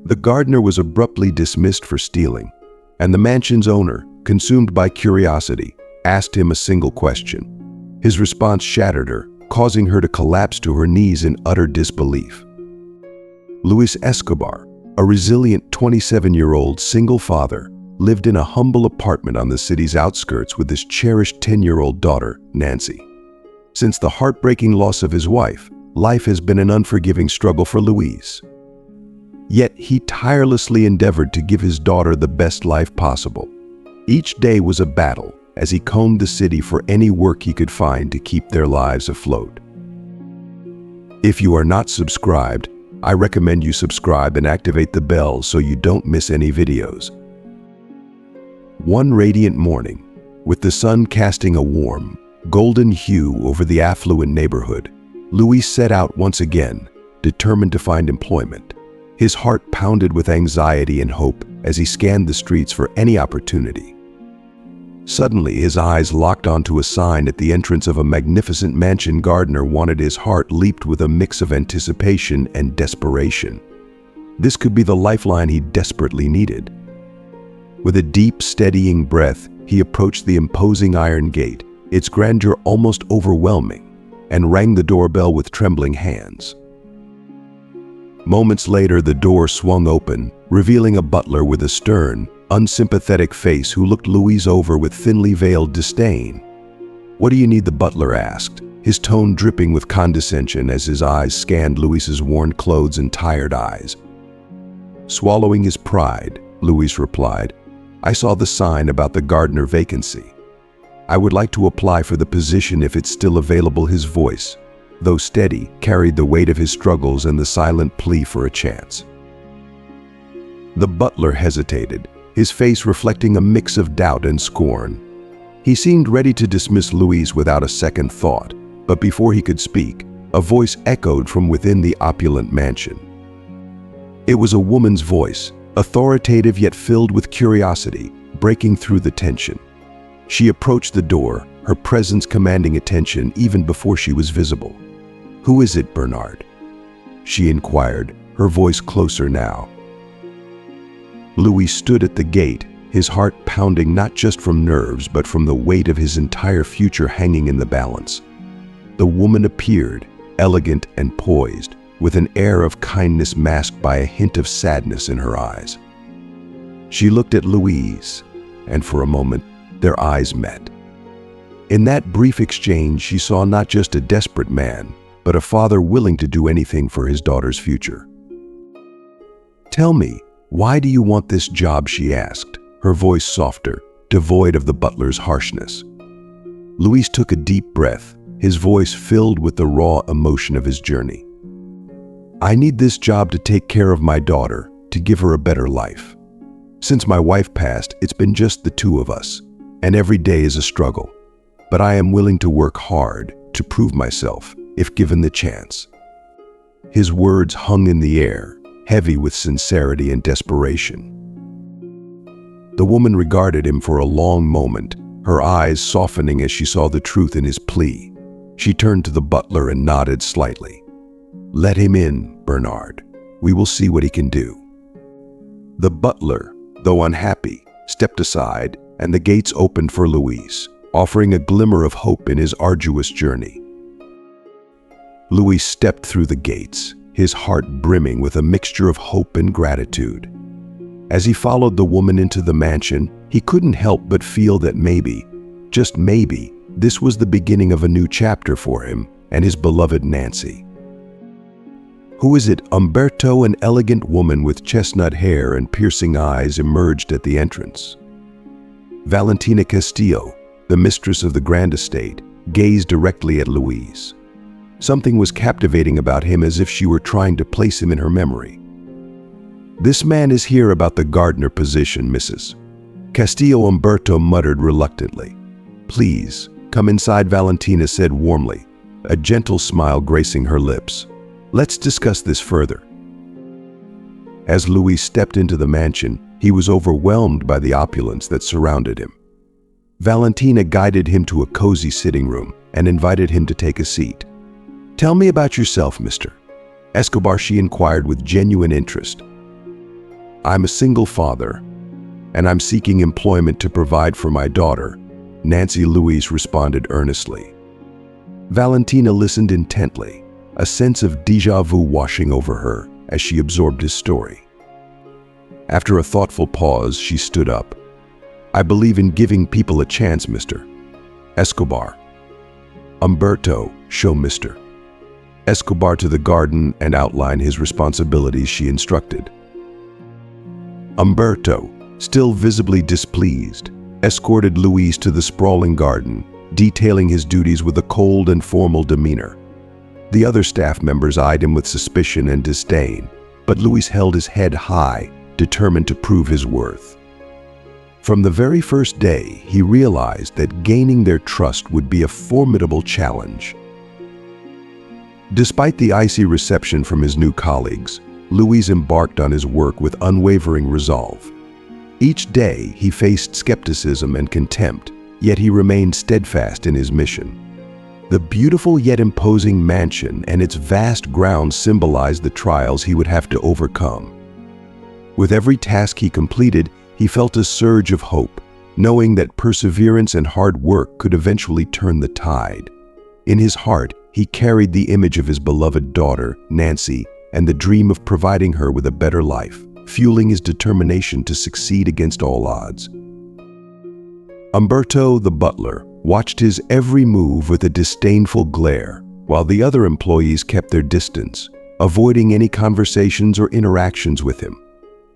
The gardener was abruptly dismissed for stealing, and the mansion's owner, consumed by curiosity, asked him a single question. His response shattered her, causing her to collapse to her knees in utter disbelief. Luis Escobar, a resilient 27-year-old single father, lived in a humble apartment on the city's outskirts with his cherished 10-year-old daughter, Nancy. Since the heartbreaking loss of his wife, life has been an unforgiving struggle for Luis. Yet he tirelessly endeavored to give his daughter the best life possible. Each day was a battle as he combed the city for any work he could find to keep their lives afloat. If you are not subscribed, I recommend you subscribe and activate the bell so you don't miss any videos. One radiant morning, with the sun casting a warm, golden hue over the affluent neighborhood, Luis set out once again, determined to find employment. His heart pounded with anxiety and hope as he scanned the streets for any opportunity. Suddenly, his eyes locked onto a sign at the entrance of a magnificent mansion. Gardener wanted. His heart leaped with a mix of anticipation and desperation. This could be the lifeline he desperately needed. With a deep, steadying breath, he approached the imposing iron gate, its grandeur almost overwhelming, and rang the doorbell with trembling hands. Moments later, the door swung open, revealing a butler with a stern, unsympathetic face who looked Luis over with thinly veiled disdain. "What do you need?" the butler asked, his tone dripping with condescension as his eyes scanned Luis's worn clothes and tired eyes. Swallowing his pride, Luis replied, "I saw the sign about the gardener vacancy. I would like to apply for the position if it's still available." His voice, though steady, carried the weight of his struggles and the silent plea for a chance. The butler hesitated, his face reflecting a mix of doubt and scorn. He seemed ready to dismiss Luis without a second thought, but before he could speak, a voice echoed from within the opulent mansion. It was a woman's voice, authoritative yet filled with curiosity, breaking through the tension. She approached the door, her presence commanding attention even before she was visible. "Who is it, Bernard?" she inquired, her voice closer now. Luis stood at the gate, his heart pounding not just from nerves but from the weight of his entire future hanging in the balance. The woman appeared, elegant and poised, with an air of kindness masked by a hint of sadness in her eyes. She looked at Luis, and for a moment, their eyes met. In that brief exchange, she saw not just a desperate man, but a father willing to do anything for his daughter's future. "Tell me, why do you want this job?" she asked, her voice softer, devoid of the butler's harshness. Luis took a deep breath, his voice filled with the raw emotion of his journey. "I need this job to take care of my daughter, to give her a better life. Since my wife passed, it's been just the two of us, and every day is a struggle. But I am willing to work hard to prove myself, if given the chance." His words hung in the air, heavy with sincerity and desperation. The woman regarded him for a long moment, her eyes softening as she saw the truth in his plea. She turned to the butler and nodded slightly. "Let him in, Bernard. We will see what he can do." The butler, though unhappy, stepped aside, and the gates opened for Luis, offering a glimmer of hope in his arduous journey. Luis stepped through the gates, his heart brimming with a mixture of hope and gratitude. As he followed the woman into the mansion, he couldn't help but feel that maybe, just maybe, this was the beginning of a new chapter for him and his beloved Nancy. "Who is it?" Umberto, an elegant woman with chestnut hair and piercing eyes, emerged at the entrance. Valentina Castillo, the mistress of the grand estate, gazed directly at Luis. Something was captivating about him, as if she were trying to place him in her memory. "This man is here about the gardener position, Mrs. Castillo," Umberto muttered reluctantly. "Please, come inside," Valentina said warmly, a gentle smile gracing her lips. "Let's discuss this further." As Luis stepped into the mansion, he was overwhelmed by the opulence that surrounded him. Valentina guided him to a cozy sitting room and invited him to take a seat. "Tell me about yourself, Mr. Escobar," she inquired with genuine interest. "I'm a single father, and I'm seeking employment to provide for my daughter," Nancy Louise responded earnestly. Valentina listened intently, a sense of déjà vu washing over her as she absorbed his story. After a thoughtful pause, she stood up. "I believe in giving people a chance, Mr. Escobar." "Umberto, show Mr. Escobar to the garden and outline his responsibilities," she instructed. Umberto, still visibly displeased, escorted Luis to the sprawling garden, detailing his duties with a cold and formal demeanor. The other staff members eyed him with suspicion and disdain, but Luis held his head high, determined to prove his worth. From the very first day, he realized that gaining their trust would be a formidable challenge. Despite the icy reception from his new colleagues, Luis embarked on his work with unwavering resolve. Each day, he faced skepticism and contempt, yet he remained steadfast in his mission. The beautiful yet imposing mansion and its vast grounds symbolized the trials he would have to overcome. With every task he completed, he felt a surge of hope, knowing that perseverance and hard work could eventually turn the tide. In his heart, he carried the image of his beloved daughter, Nancy, and the dream of providing her with a better life, fueling his determination to succeed against all odds. Umberto, the butler, watched his every move with a disdainful glare, while the other employees kept their distance, avoiding any conversations or interactions with him.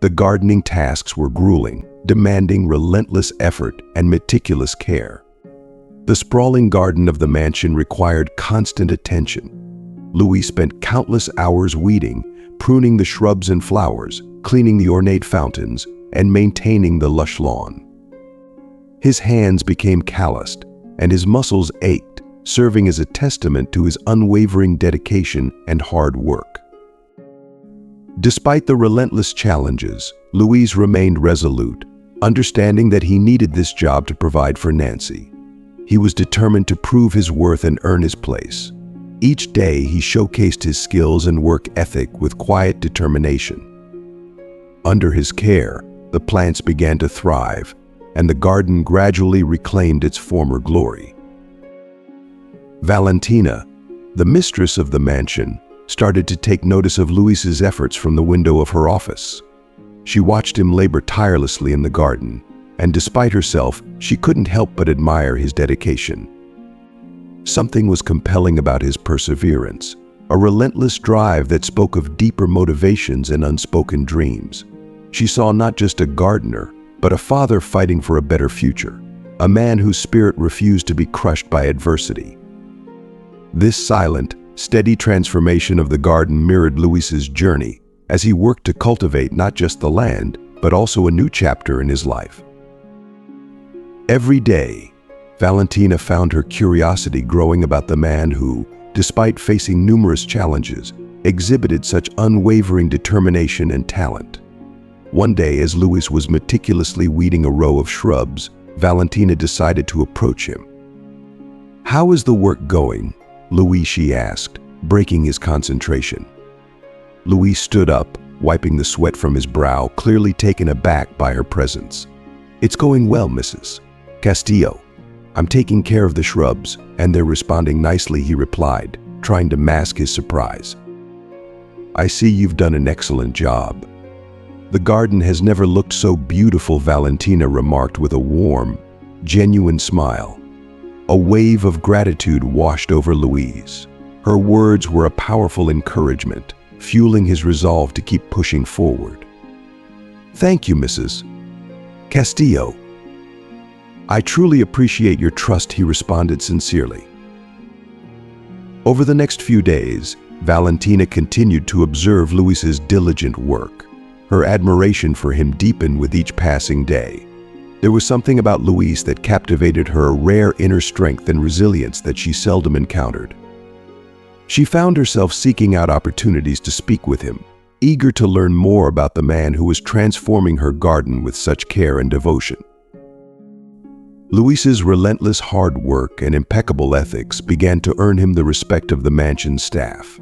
The gardening tasks were grueling, demanding relentless effort and meticulous care. The sprawling garden of the mansion required constant attention. Louis spent countless hours weeding, pruning the shrubs and flowers, cleaning the ornate fountains, and maintaining the lush lawn. His hands became calloused, and his muscles ached, serving as a testament to his unwavering dedication and hard work. Despite the relentless challenges, Louis remained resolute, understanding that he needed this job to provide for Nancy. He was determined to prove his worth and earn his place. Each day, he showcased his skills and work ethic with quiet determination. Under his care, the plants began to thrive, and the garden gradually reclaimed its former glory. Valentina, the mistress of the mansion, started to take notice of Luis's efforts from the window of her office. She watched him labor tirelessly in the garden, and despite herself, she couldn't help but admire his dedication. Something was compelling about his perseverance, a relentless drive that spoke of deeper motivations and unspoken dreams. She saw not just a gardener, but a father fighting for a better future, a man whose spirit refused to be crushed by adversity. This silent, steady transformation of the garden mirrored Luis's journey as he worked to cultivate not just the land, but also a new chapter in his life. Every day, Valentina found her curiosity growing about the man who, despite facing numerous challenges, exhibited such unwavering determination and talent. One day, as Luis was meticulously weeding a row of shrubs, Valentina decided to approach him. "How is the work going?" she asked, breaking his concentration. Luis stood up, wiping the sweat from his brow, clearly taken aback by her presence. "It's going well, Mrs. Castillo. I'm taking care of the shrubs, and they're responding nicely," he replied, trying to mask his surprise. "I see you've done an excellent job." "The garden has never looked so beautiful," Valentina remarked with a warm, genuine smile. A wave of gratitude washed over Luis. Her words were a powerful encouragement, fueling his resolve to keep pushing forward. "Thank you, Mrs. Castillo. I truly appreciate your trust," he responded sincerely. Over the next few days, Valentina continued to observe Luis's diligent work. Her admiration for him deepened with each passing day. There was something about Luis that captivated her, a rare inner strength and resilience that she seldom encountered. She found herself seeking out opportunities to speak with him, eager to learn more about the man who was transforming her garden with such care and devotion. Luis's relentless hard work and impeccable ethics began to earn him the respect of the mansion staff.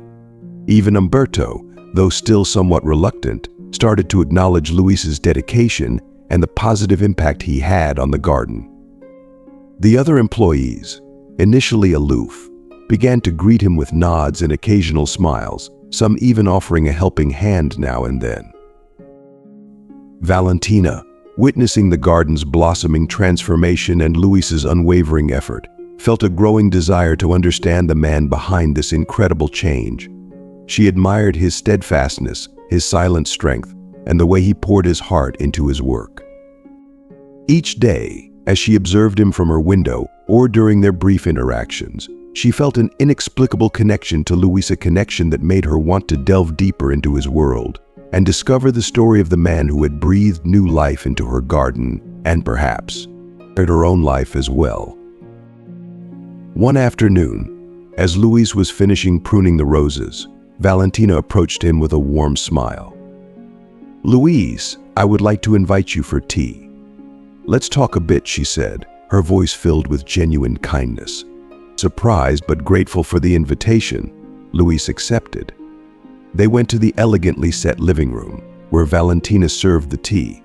Even Umberto, though still somewhat reluctant, started to acknowledge Luis's dedication and the positive impact he had on the garden. The other employees, initially aloof, began to greet him with nods and occasional smiles, some even offering a helping hand now and then. Valentina, witnessing the garden's blossoming transformation and Luis's unwavering effort, felt a growing desire to understand the man behind this incredible change. She admired his steadfastness, his silent strength, and the way he poured his heart into his work. Each day, as she observed him from her window or during their brief interactions, she felt an inexplicable connection to Luis, a connection that made her want to delve deeper into his world and discover the story of the man who had breathed new life into her garden and perhaps her own life as well. One afternoon, as Luis was finishing pruning the roses, Valentina approached him with a warm smile. "Luis, I would like to invite you for tea. Let's talk a bit," she said, her voice filled with genuine kindness. Surprised but grateful for the invitation, Luis accepted. They went to the elegantly set living room, where Valentina served the tea.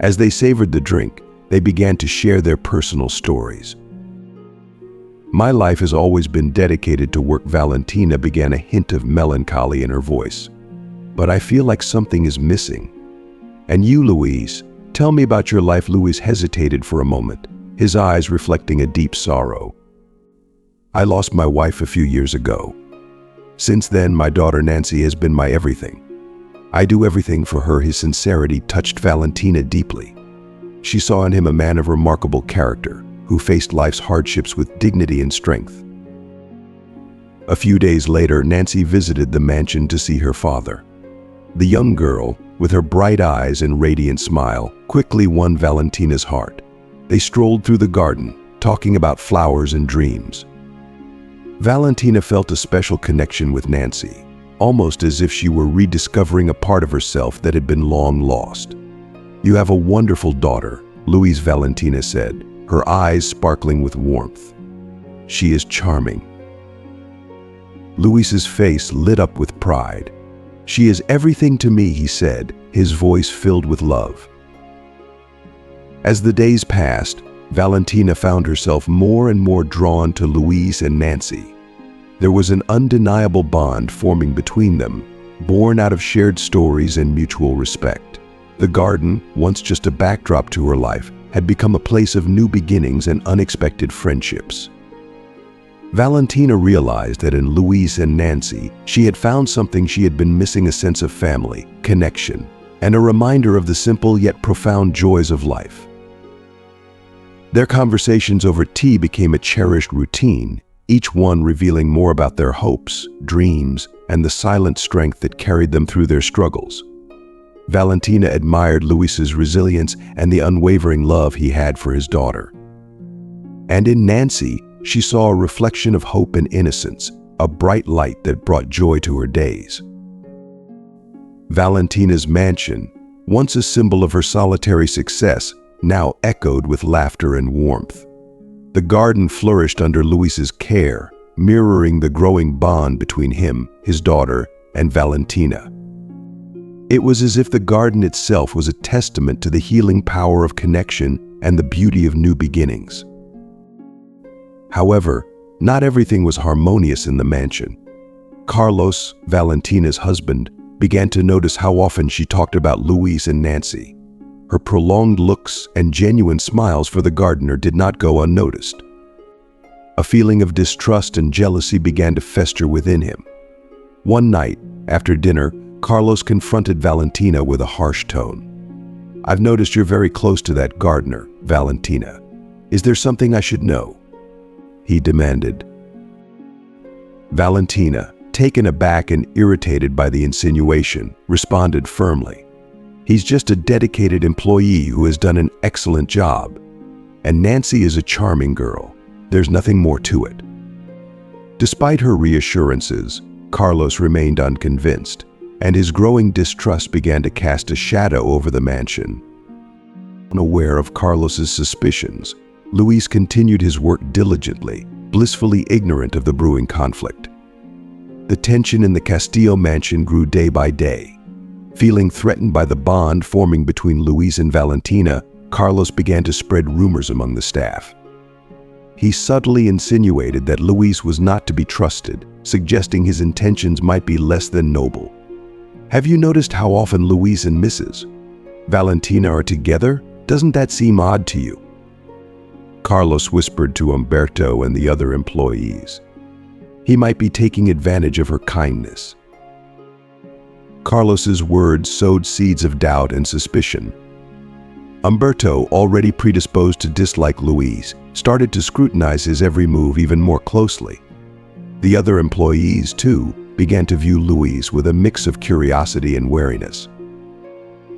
As they savored the drink, they began to share their personal stories. "My life has always been dedicated to work." Valentina began, a hint of melancholy in her voice. "But I feel like something is missing. And you, Luis, tell me about your life." Luis hesitated for a moment, his eyes reflecting a deep sorrow. "I lost my wife a few years ago. Since then, my daughter Nancy has been my everything. I do everything for her." His sincerity touched Valentina deeply. She saw in him a man of remarkable character, who faced life's hardships with dignity and strength. A few days later, Nancy visited the mansion to see her father. The young girl, with her bright eyes and radiant smile, quickly won Valentina's heart. They strolled through the garden, talking about flowers and dreams. Valentina felt a special connection with Nancy, almost as if she were rediscovering a part of herself that had been long lost. "You have a wonderful daughter," Luis, Valentina said, her eyes sparkling with warmth. "She is charming." Luis's face lit up with pride. "She is everything to me," he said, his voice filled with love. As the days passed, Valentina found herself more and more drawn to Luis and Nancy. There was an undeniable bond forming between them, born out of shared stories and mutual respect. The garden, once just a backdrop to her life, had become a place of new beginnings and unexpected friendships. Valentina realized that in Luis and Nancy, she had found something she had been missing: a sense of family, connection, and a reminder of the simple yet profound joys of life. Their conversations over tea became a cherished routine, each one revealing more about their hopes, dreams, and the silent strength that carried them through their struggles. Valentina admired Luis's resilience and the unwavering love he had for his daughter. And in Nancy, she saw a reflection of hope and innocence, a bright light that brought joy to her days. Valentina's mansion, once a symbol of her solitary success, now echoed with laughter and warmth. The garden flourished under Luis's care, mirroring the growing bond between him, his daughter, and Valentina. It was as if the garden itself was a testament to the healing power of connection and the beauty of new beginnings. However, not everything was harmonious in the mansion. Carlos, Valentina's husband, began to notice how often she talked about Luis and Nancy. Her prolonged looks and genuine smiles for the gardener did not go unnoticed. A feeling of distrust and jealousy began to fester within him. One night, after dinner, Carlos confronted Valentina with a harsh tone. "I've noticed you're very close to that gardener, Valentina. Is there something I should know?" he demanded. Valentina, taken aback and irritated by the insinuation, responded firmly. "He's just a dedicated employee who has done an excellent job. And Nancy is a charming girl. There's nothing more to it." Despite her reassurances, Carlos remained unconvinced, and his growing distrust began to cast a shadow over the mansion. Unaware of Carlos's suspicions, Luis continued his work diligently, blissfully ignorant of the brewing conflict. The tension in the Castillo mansion grew day by day. Feeling threatened by the bond forming between Luis and Valentina, Carlos began to spread rumors among the staff. He subtly insinuated that Luis was not to be trusted, suggesting his intentions might be less than noble. "Have you noticed how often Luis and Mrs. Valentina are together? Doesn't that seem odd to you?" Carlos whispered to Umberto and the other employees. He might be taking advantage of her kindness. Carlos's words sowed seeds of doubt and suspicion. Umberto, already predisposed to dislike Luis, started to scrutinize his every move even more closely. The other employees, too, began to view Luis with a mix of curiosity and wariness.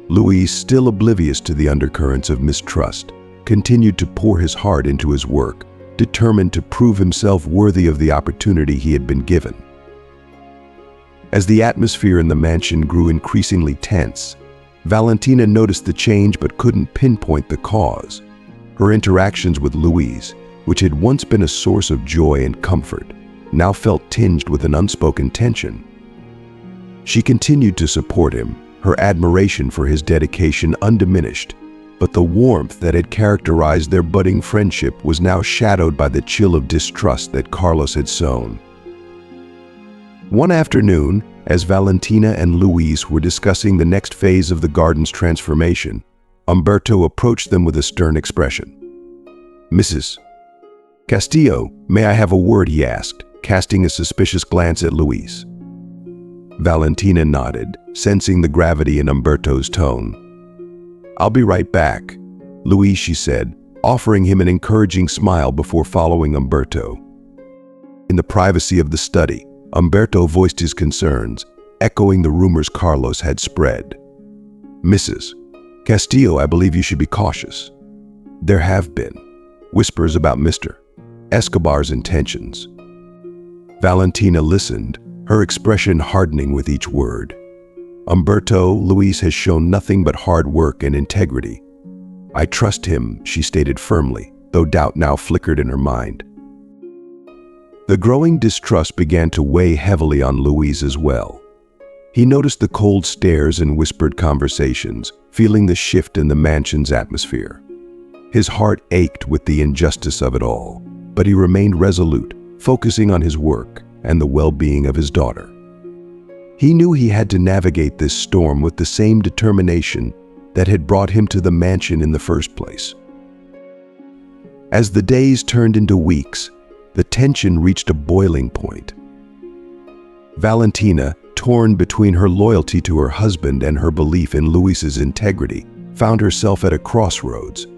Luis, still oblivious to the undercurrents of mistrust, continued to pour his heart into his work, determined to prove himself worthy of the opportunity he had been given. As the atmosphere in the mansion grew increasingly tense, Valentina noticed the change but couldn't pinpoint the cause. Her interactions with Luis, which had once been a source of joy and comfort, now felt tinged with an unspoken tension. She continued to support him, her admiration for his dedication undiminished, but the warmth that had characterized their budding friendship was now shadowed by the chill of distrust that Carlos had sown. One afternoon, as Valentina and Luis were discussing the next phase of the garden's transformation, Umberto approached them with a stern expression. "Mrs. Castillo, may I have a word?" he asked, casting a suspicious glance at Luis. Valentina nodded, sensing the gravity in Umberto's tone. "I'll be right back, Luis," she said, offering him an encouraging smile before following Umberto. In the privacy of the study, Umberto voiced his concerns, echoing the rumors Carlos had spread. "Mrs. Castillo, I believe you should be cautious. There have been whispers about Mr. Escobar's intentions." Valentina listened, her expression hardening with each word. "Umberto, Luis has shown nothing but hard work and integrity. I trust him," she stated firmly, though doubt now flickered in her mind. The growing distrust began to weigh heavily on Luis as well. He noticed the cold stares and whispered conversations, feeling the shift in the mansion's atmosphere. His heart ached with the injustice of it all, but he remained resolute, focusing on his work and the well-being of his daughter. He knew he had to navigate this storm with the same determination that had brought him to the mansion in the first place. As the days turned into weeks, the tension reached a boiling point. Valentina, torn between her loyalty to her husband and her belief in Luis's integrity, found herself at a crossroads.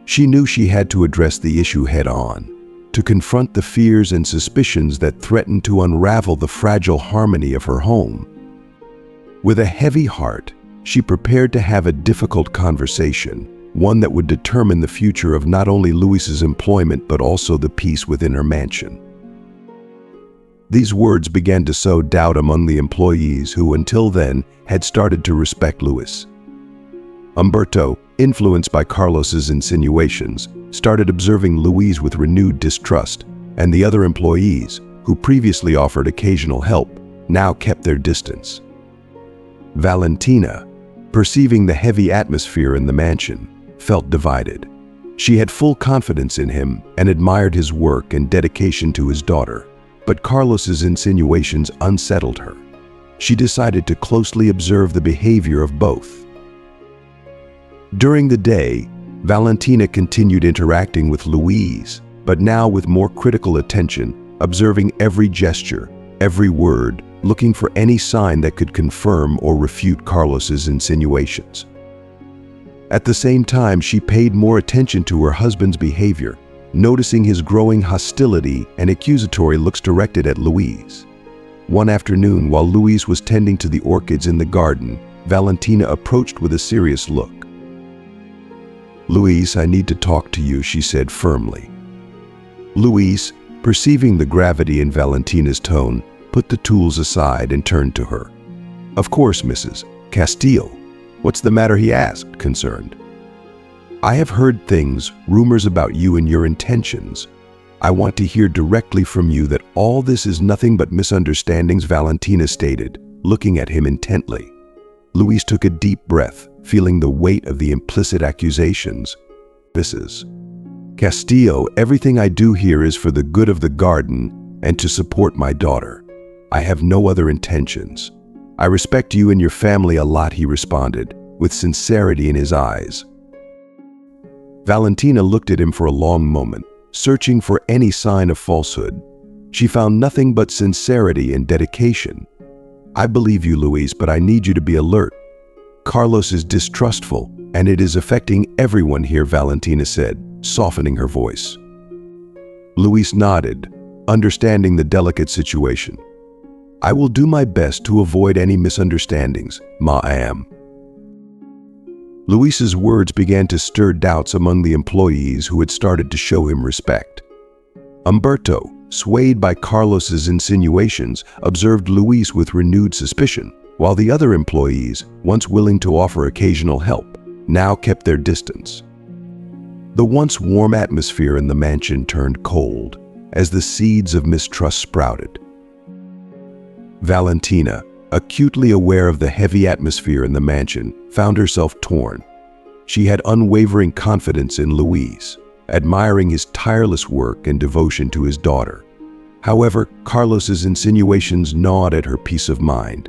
She knew she had to address the issue head-on, to confront the fears and suspicions that threatened to unravel the fragile harmony of her home. With a heavy heart, she prepared to have a difficult conversation, one that would determine the future of not only Luis's employment but also the peace within her mansion. These words began to sow doubt among the employees who, until then, had started to respect Luis. Umberto, influenced by Carlos's insinuations, started observing Luis with renewed distrust, and the other employees, who previously offered occasional help, now kept their distance. Valentina, perceiving the heavy atmosphere in the mansion, felt divided. She had full confidence in him and admired his work and dedication to his daughter, but Carlos's insinuations unsettled her. She decided to closely observe the behavior of both. During the day, Valentina continued interacting with Luis, but now with more critical attention, observing every gesture, every word, looking for any sign that could confirm or refute Carlos's insinuations. At the same time, she paid more attention to her husband's behavior, noticing his growing hostility and accusatory looks directed at Luis. One afternoon, while Luis was tending to the orchids in the garden, Valentina approached with a serious look. "Luis, I need to talk to you," she said firmly. Luis, perceiving the gravity in Valentina's tone, put the tools aside and turned to her. "Of course, Mrs. Castillo. What's the matter?" he asked, concerned. "I have heard things, rumors about you and your intentions. I want to hear directly from you that all this is nothing but misunderstandings," Valentina stated, looking at him intently. Luis took a deep breath, feeling the weight of the implicit accusations. Mrs. Castillo, everything I do here is for the good of the garden and to support my daughter. I have no other intentions. I respect you and your family a lot, he responded, with sincerity in his eyes. Valentina looked at him for a long moment, searching for any sign of falsehood. She found nothing but sincerity and dedication. I believe you, Luis, but I need you to be alert. Carlos is distrustful, and it is affecting everyone here, Valentina said, softening her voice. Luis nodded, understanding the delicate situation. I will do my best to avoid any misunderstandings, ma'am. Luis's words began to stir doubts among the employees who had started to show him respect. Humberto, swayed by Carlos's insinuations, observed Luis with renewed suspicion, while the other employees, once willing to offer occasional help, now kept their distance. The once warm atmosphere in the mansion turned cold as the seeds of mistrust sprouted. Valentina, acutely aware of the heavy atmosphere in the mansion, found herself torn. She had unwavering confidence in Luis, admiring his tireless work and devotion to his daughter. However, Carlos's insinuations gnawed at her peace of mind.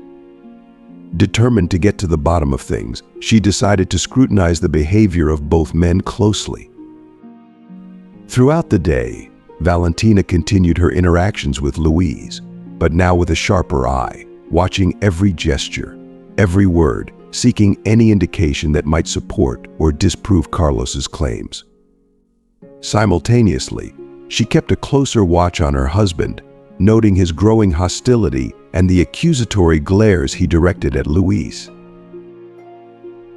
Determined to get to the bottom of things, she decided to scrutinize the behavior of both men closely. Throughout the day, Valentina continued her interactions with Luis, but now with a sharper eye, watching every gesture, every word, seeking any indication that might support or disprove Carlos's claims. Simultaneously, she kept a closer watch on her husband, noting his growing hostility and the accusatory glares he directed at Luis.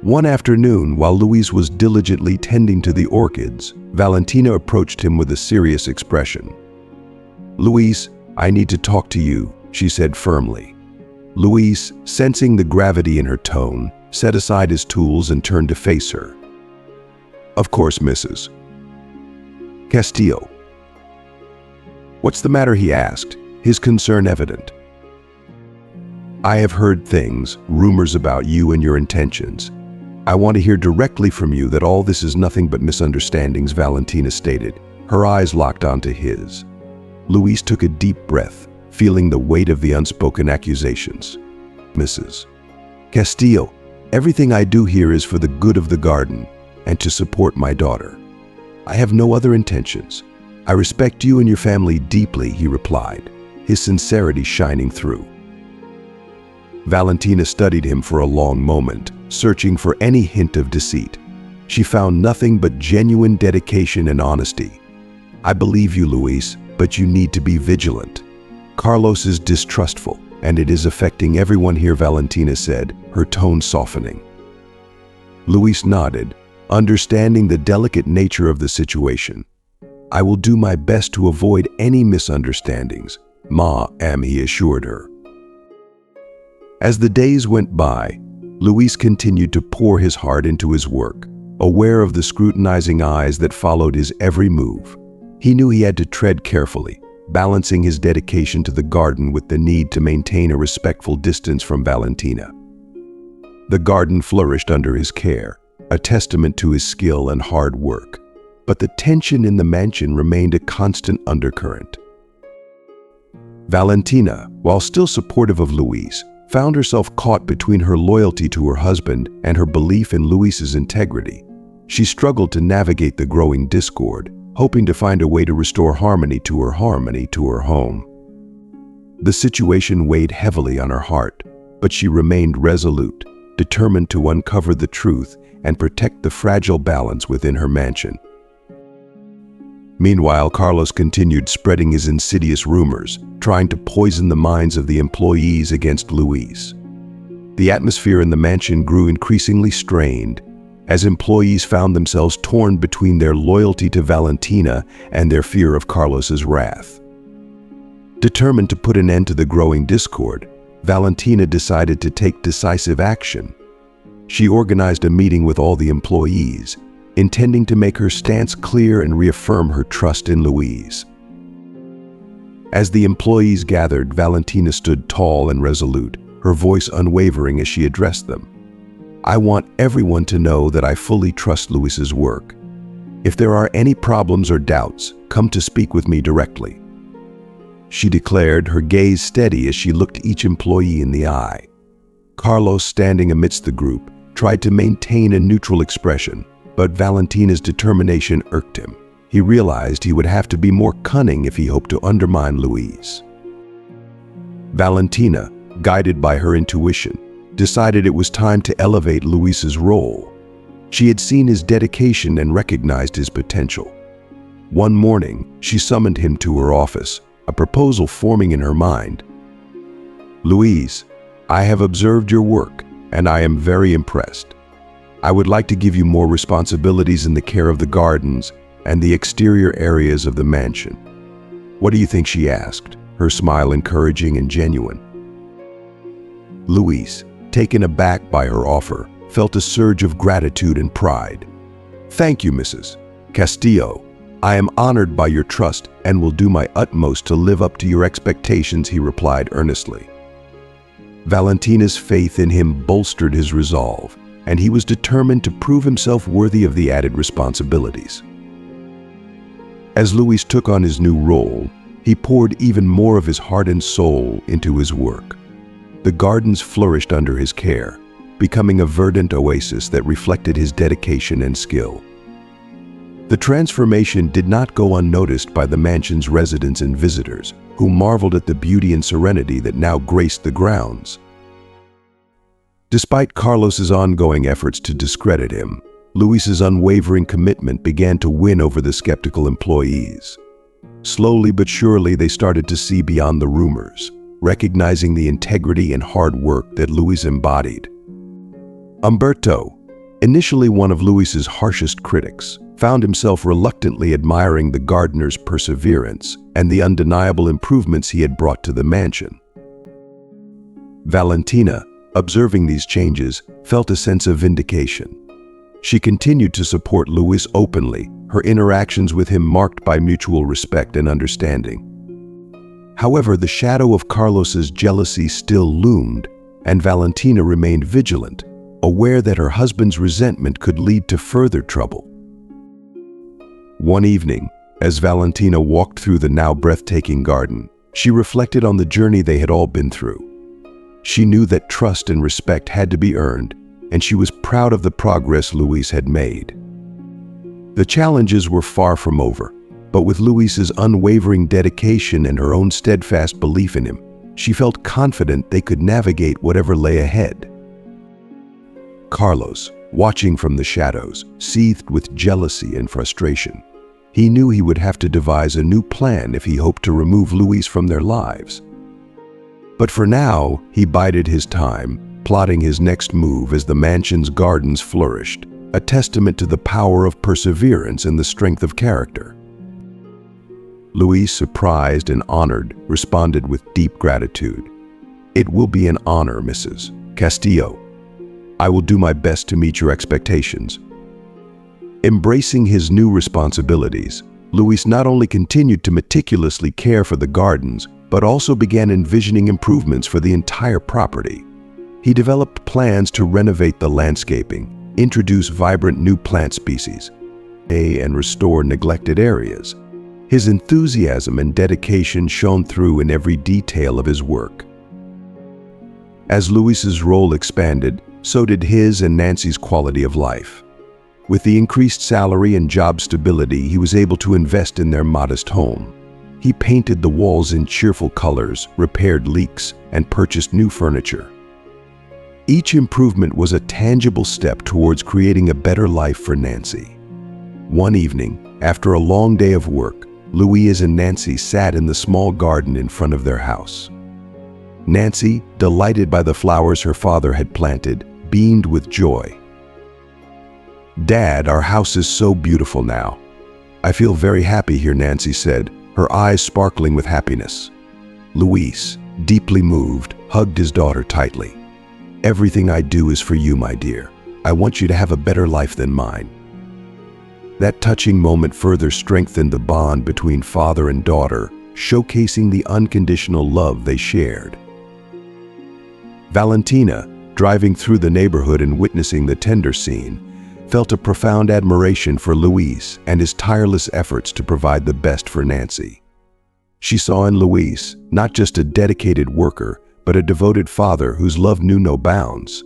One afternoon, while Luis was diligently tending to the orchids, Valentina approached him with a serious expression. "Luis, I need to talk to you," she said firmly. Luis, sensing the gravity in her tone, set aside his tools and turned to face her. "Of course, Mrs. Castillo." "What's the matter?" he asked, his concern evident. "I have heard things, rumors about you and your intentions. I want to hear directly from you that all this is nothing but misunderstandings," Valentina stated, her eyes locked onto his. Luis took a deep breath, feeling the weight of the unspoken accusations. "Mrs. Castillo, everything I do here is for the good of the garden and to support my daughter. I have no other intentions. I respect you and your family deeply," he replied, his sincerity shining through. Valentina studied him for a long moment, searching for any hint of deceit. She found nothing but genuine dedication and honesty. "I believe you, Luis, but you need to be vigilant. Carlos is distrustful, and it is affecting everyone here," Valentina said, her tone softening. Luis nodded, understanding the delicate nature of the situation. "I will do my best to avoid any misunderstandings, ma'am," he assured her. As the days went by, Luis continued to pour his heart into his work, aware of the scrutinizing eyes that followed his every move. He knew he had to tread carefully, balancing his dedication to the garden with the need to maintain a respectful distance from Valentina. The garden flourished under his care, a testament to his skill and hard work, but the tension in the mansion remained a constant undercurrent. Valentina, while still supportive of Luis, found herself caught between her loyalty to her husband and her belief in Luis's integrity. She struggled to navigate the growing discord, hoping to find a way to restore harmony to her home. The situation weighed heavily on her heart, but she remained resolute, determined to uncover the truth and protect the fragile balance within her mansion. Meanwhile, Carlos continued spreading his insidious rumors, trying to poison the minds of the employees against Luis. The atmosphere in the mansion grew increasingly strained, as employees found themselves torn between their loyalty to Valentina and their fear of Carlos's wrath. Determined to put an end to the growing discord, Valentina decided to take decisive action. She organized a meeting with all the employees, intending to make her stance clear and reaffirm her trust in Luis. As the employees gathered, Valentina stood tall and resolute, her voice unwavering as she addressed them. I want everyone to know that I fully trust Luis's work. If there are any problems or doubts, come to speak with me directly," she declared, her gaze steady as she looked each employee in the eye. Carlos, standing amidst the group, tried to maintain a neutral expression, but Valentina's determination irked him. He realized he would have to be more cunning if he hoped to undermine Luis. Valentina, guided by her intuition, decided it was time to elevate Luis's role. She had seen his dedication and recognized his potential. One morning, she summoned him to her office, a proposal forming in her mind. "Luis, I have observed your work, and I am very impressed. I would like to give you more responsibilities in the care of the gardens and the exterior areas of the mansion. What do you think?" she asked, her smile encouraging and genuine. Luis, taken aback by her offer, felt a surge of gratitude and pride. "Thank you, Mrs. Castillo. I am honored by your trust and will do my utmost to live up to your expectations," he replied earnestly. Valentina's faith in him bolstered his resolve, and he was determined to prove himself worthy of the added responsibilities. As Luis took on his new role, he poured even more of his heart and soul into his work. The gardens flourished under his care, becoming a verdant oasis that reflected his dedication and skill. The transformation did not go unnoticed by the mansion's residents and visitors, who marveled at the beauty and serenity that now graced the grounds. Despite Carlos's ongoing efforts to discredit him, Luis's unwavering commitment began to win over the skeptical employees. Slowly but surely, they started to see beyond the rumors, recognizing the integrity and hard work that Luis embodied. Umberto, initially one of Luis's harshest critics, found himself reluctantly admiring the gardener's perseverance and the undeniable improvements he had brought to the mansion. Valentina, observing these changes, felt a sense of vindication. She continued to support Luis openly, her interactions with him marked by mutual respect and understanding. However, the shadow of Carlos's jealousy still loomed, and Valentina remained vigilant, aware that her husband's resentment could lead to further trouble. One evening, as Valentina walked through the now breathtaking garden, she reflected on the journey they had all been through. She knew that trust and respect had to be earned, and she was proud of the progress Luis had made. The challenges were far from over, but with Luis's unwavering dedication and her own steadfast belief in him, she felt confident they could navigate whatever lay ahead. Carlos, watching from the shadows, seethed with jealousy and frustration. He knew he would have to devise a new plan if he hoped to remove Luis from their lives. But for now, he bided his time, plotting his next move as the mansion's gardens flourished, a testament to the power of perseverance and the strength of character. Luis, surprised and honored, responded with deep gratitude. "It will be an honor, Mrs. Castillo. I will do my best to meet your expectations." Embracing his new responsibilities, Luis not only continued to meticulously care for the gardens, but also began envisioning improvements for the entire property. He developed plans to renovate the landscaping, introduce vibrant new plant species, and restore neglected areas. His enthusiasm and dedication shone through in every detail of his work. As Luis's role expanded, so did his and Nancy's quality of life. With the increased salary and job stability, he was able to invest in their modest home. He painted the walls in cheerful colors, repaired leaks, and purchased new furniture. Each improvement was a tangible step towards creating a better life for Nancy. One evening, after a long day of work, Luis and Nancy sat in the small garden in front of their house. Nancy, delighted by the flowers her father had planted, beamed with joy. "Dad, our house is so beautiful now. I feel very happy here," Nancy said, her eyes sparkling with happiness. Luis, deeply moved, hugged his daughter tightly. "Everything I do is for you, my dear. I want you to have a better life than mine." That touching moment further strengthened the bond between father and daughter, showcasing the unconditional love they shared. Valentina, driving through the neighborhood and witnessing the tender scene, felt a profound admiration for Luis and his tireless efforts to provide the best for Nancy. She saw in Luis not just a dedicated worker, but a devoted father whose love knew no bounds.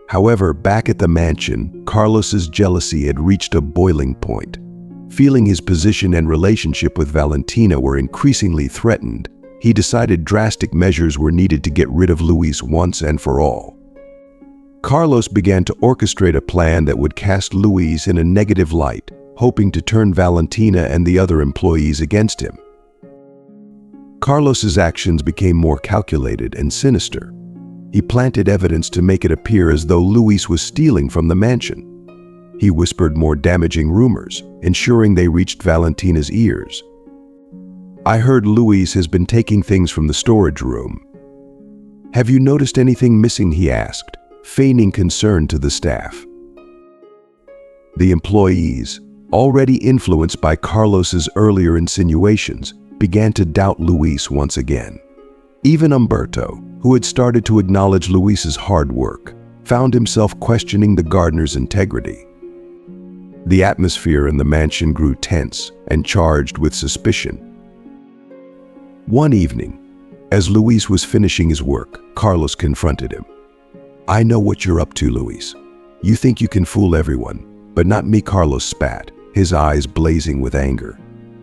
However, back at the mansion, Carlos's jealousy had reached a boiling point. Feeling his position and relationship with Valentina were increasingly threatened, he decided drastic measures were needed to get rid of Luis once and for all. Carlos began to orchestrate a plan that would cast Luis in a negative light, hoping to turn Valentina and the other employees against him. Carlos's actions became more calculated and sinister. He planted evidence to make it appear as though Luis was stealing from the mansion. He whispered more damaging rumors, ensuring they reached Valentina's ears. "I heard Luis has been taking things from the storage room. Have you noticed anything missing?" he asked, feigning concern to the staff. The employees, already influenced by Carlos's earlier insinuations, began to doubt Luis once again. Even Umberto, who had started to acknowledge Luis's hard work, found himself questioning the gardener's integrity. The atmosphere in the mansion grew tense and charged with suspicion. One evening, as Luis was finishing his work, Carlos confronted him. "I know what you're up to, Luis. You think you can fool everyone, but not me," Carlos spat, his eyes blazing with anger.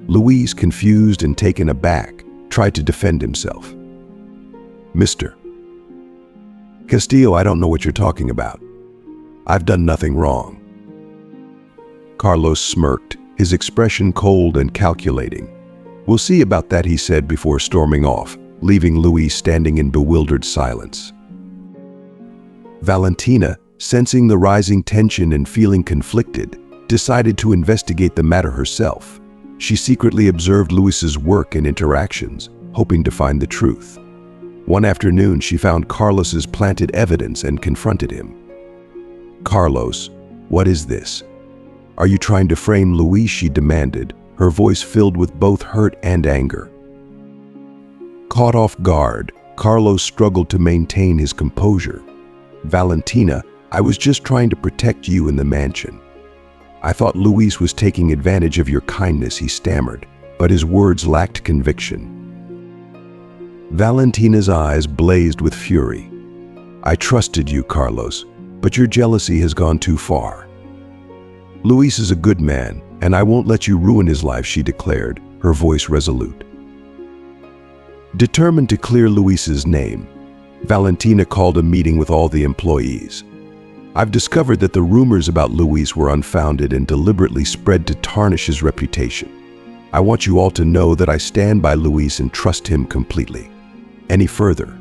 Luis, confused and taken aback, tried to defend himself. "Mr. Castillo, I don't know what you're talking about. I've done nothing wrong." Carlos smirked, his expression cold and calculating. "We'll see about that," he said before storming off, leaving Luis standing in bewildered silence. Valentina, sensing the rising tension and feeling conflicted, decided to investigate the matter herself. She secretly observed Luis's work and interactions, hoping to find the truth. One afternoon, she found Carlos's planted evidence and confronted him. "Carlos, what is this? Are you trying to frame Luis?" she demanded, her voice filled with both hurt and anger. Caught off guard, Carlos struggled to maintain his composure. "Valentina, I was just trying to protect you in the mansion. I thought Luis was taking advantage of your kindness," he stammered, but his words lacked conviction. Valentina's eyes blazed with fury. "I trusted you, Carlos, but your jealousy has gone too far. Luis is a good man, and I won't let you ruin his life," she declared, her voice resolute. Determined to clear Luis's name, Valentina called a meeting with all the employees. "I've discovered that the rumors about Luis were unfounded and deliberately spread to tarnish his reputation. I want you all to know that I stand by Luis and trust him completely. Any further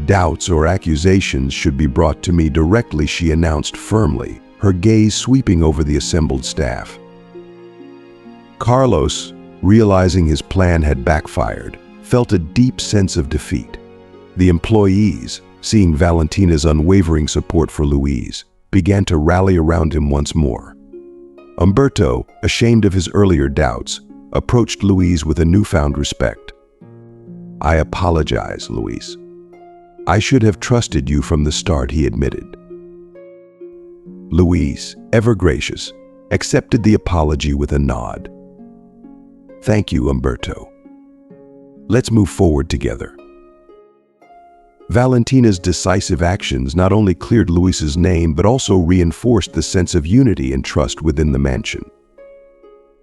doubts or accusations should be brought to me directly," she announced firmly, her gaze sweeping over the assembled staff. Carlos, realizing his plan had backfired, felt a deep sense of defeat. The employees, seeing Valentina's unwavering support for Luis, began to rally around him once more. Umberto, ashamed of his earlier doubts, approached Luis with a newfound respect. "I apologize, Luis. I should have trusted you from the start," he admitted. Luis, ever gracious, accepted the apology with a nod. "Thank you, Umberto. Let's move forward together." Valentina's decisive actions not only cleared Luis's name but also reinforced the sense of unity and trust within the mansion.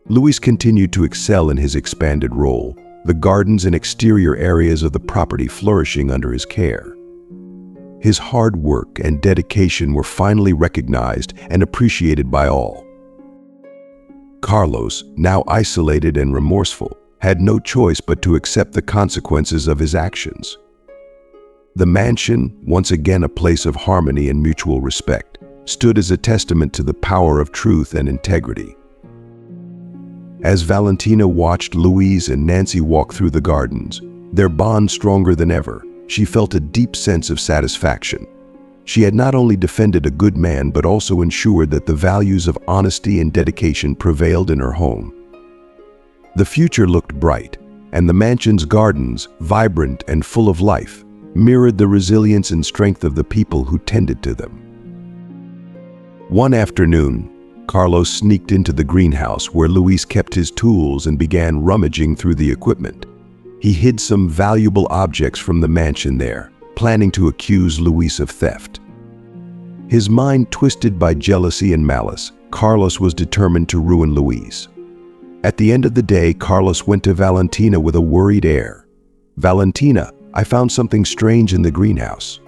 Luis continued to excel in his expanded role, the gardens and exterior areas of the property flourishing under his care. His hard work and dedication were finally recognized and appreciated by all. Carlos, now isolated and remorseful, had no choice but to accept the consequences of his actions. The mansion, once again a place of harmony and mutual respect, stood as a testament to the power of truth and integrity. As Valentina watched Luis and Nancy walk through the gardens, their bond stronger than ever, she felt a deep sense of satisfaction. She had not only defended a good man but also ensured that the values of honesty and dedication prevailed in her home. The future looked bright, and the mansion's gardens, vibrant and full of life, mirrored the resilience and strength of the people who tended to them. One afternoon, Carlos sneaked into the greenhouse where Luis kept his tools and began rummaging through the equipment. He hid some valuable objects from the mansion there, planning to accuse Luis of theft. His mind twisted by jealousy and malice, Carlos was determined to ruin Luis. At the end of the day, Carlos went to Valentina with a worried air. "Valentina, I found something strange in the greenhouse."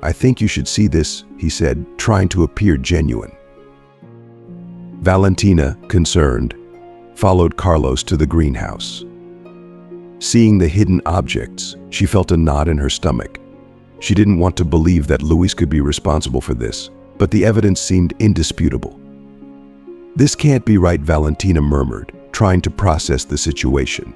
"I think you should see this," he said, trying to appear genuine. Valentina, concerned, followed Carlos to the greenhouse. Seeing the hidden objects, she felt a knot in her stomach. She didn't want to believe that Luis could be responsible for this, but the evidence seemed indisputable. "This can't be right," Valentina murmured, trying to process the situation.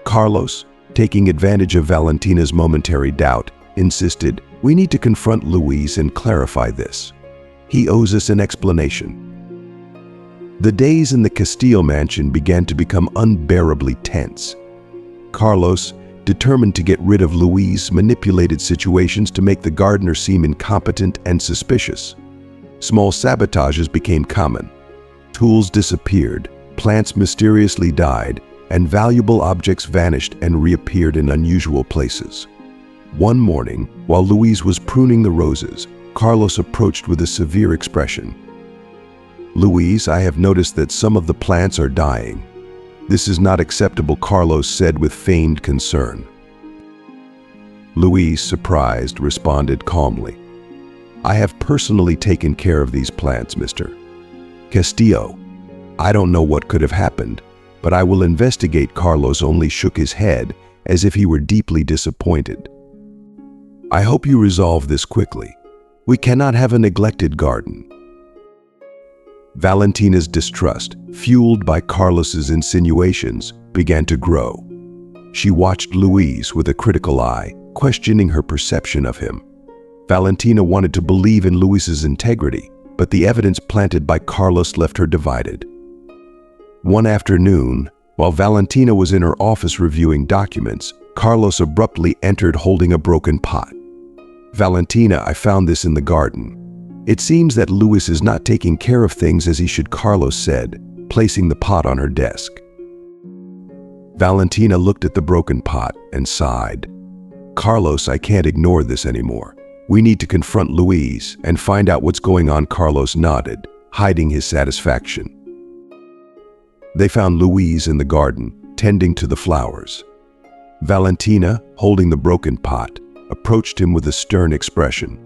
Carlos, taking advantage of Valentina's momentary doubt, insisted, "We need to confront Luis and clarify this. He owes us an explanation." The days in the Castillo mansion began to become unbearably tense. Carlos, determined to get rid of Luis, manipulated situations to make the gardener seem incompetent and suspicious. Small sabotages became common. Tools disappeared, plants mysteriously died, and valuable objects vanished and reappeared in unusual places. One morning, while Luis was pruning the roses, Carlos approached with a severe expression. "Luis, I have noticed that some of the plants are dying. This is not acceptable," Carlos said with feigned concern. Luis, surprised, responded calmly, "I have personally taken care of these plants, Mr. Castillo. I don't know what could have happened, but I will investigate." Carlos only shook his head as if he were deeply disappointed. "I hope you resolve this quickly. We cannot have a neglected garden." Valentina's distrust, fueled by Carlos's insinuations, began to grow. She watched Luis with a critical eye, questioning her perception of him. Valentina wanted to believe in Luis's integrity, but the evidence planted by Carlos left her divided. One afternoon, while Valentina was in her office reviewing documents, Carlos abruptly entered holding a broken pot. "Valentina, I found this in the garden. It seems that Luis is not taking care of things as he should," Carlos said, placing the pot on her desk. Valentina looked at the broken pot and sighed. "Carlos, I can't ignore this anymore. We need to confront Luis and find out what's going on." Carlos nodded, hiding his satisfaction. They found Luis in the garden, tending to the flowers. Valentina, holding the broken pot, approached him with a stern expression.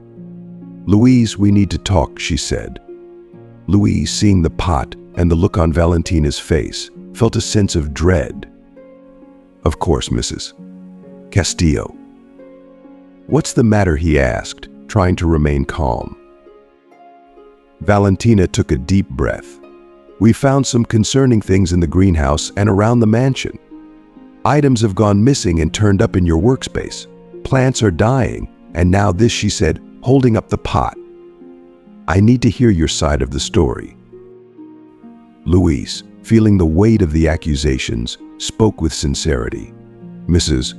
"Luis, we need to talk," she said. Luis, seeing the pot and the look on Valentina's face, felt a sense of dread. "Of course, Mrs. Castillo." "What's the matter?" he asked, trying to remain calm. Valentina took a deep breath. "We found some concerning things in the greenhouse and around the mansion. Items have gone missing and turned up in your workspace. Plants are dying, and now this," she said, holding up the pot. "I need to hear your side of the story." Luis, feeling the weight of the accusations, spoke with sincerity. "Mrs.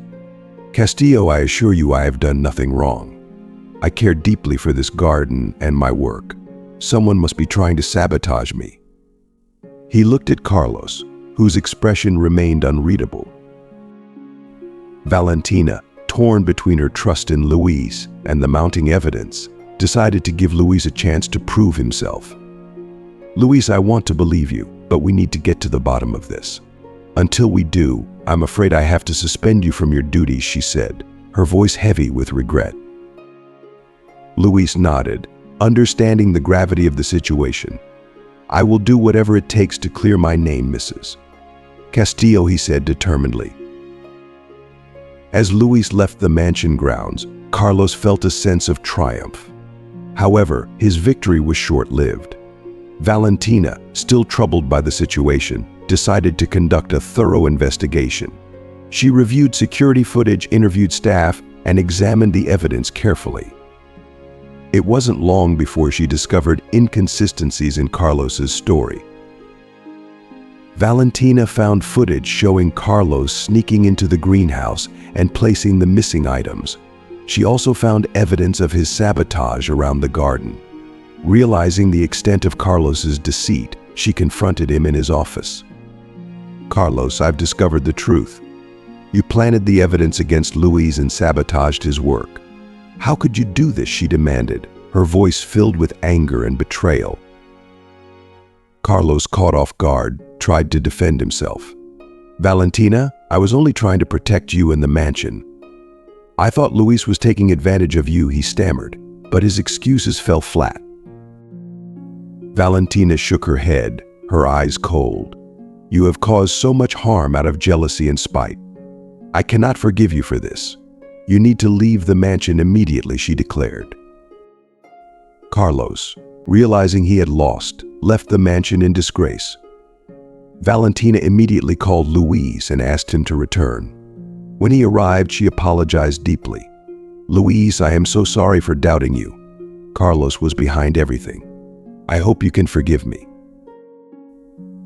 Castillo, I assure you I have done nothing wrong. I care deeply for this garden and my work. Someone must be trying to sabotage me." He looked at Carlos, whose expression remained unreadable. Valentina, torn between her trust in Luis and the mounting evidence, decided to give Luis a chance to prove himself. "Luis, I want to believe you, but we need to get to the bottom of this. Until we do, I'm afraid I have to suspend you from your duties," she said, her voice heavy with regret. Luis nodded, understanding the gravity of the situation. "I will do whatever it takes to clear my name, Mrs. Castillo," he said determinedly. As Luis left the mansion grounds, Carlos felt a sense of triumph. However, his victory was short-lived. Valentina, still troubled by the situation, decided to conduct a thorough investigation. She reviewed security footage, interviewed staff, and examined the evidence carefully. It wasn't long before she discovered inconsistencies in Carlos's story. Valentina found footage showing Carlos sneaking into the greenhouse and placing the missing items. She also found evidence of his sabotage around the garden. Realizing the extent of Carlos's deceit, she confronted him in his office. "Carlos, I've discovered the truth. You planted the evidence against Luis and sabotaged his work. How could you do this?" she demanded, her voice filled with anger and betrayal. Carlos, caught off guard, tried to defend himself. "Valentina, I was only trying to protect you and the mansion. I thought Luis was taking advantage of you," he stammered, but his excuses fell flat. Valentina shook her head, her eyes cold. "You have caused so much harm out of jealousy and spite. I cannot forgive you for this. You need to leave the mansion immediately," she declared. Carlos, realizing he had lost, left the mansion in disgrace. Valentina immediately called Luis and asked him to return. When he arrived, she apologized deeply. "Luis, I am so sorry for doubting you. Carlos was behind everything. I hope you can forgive me."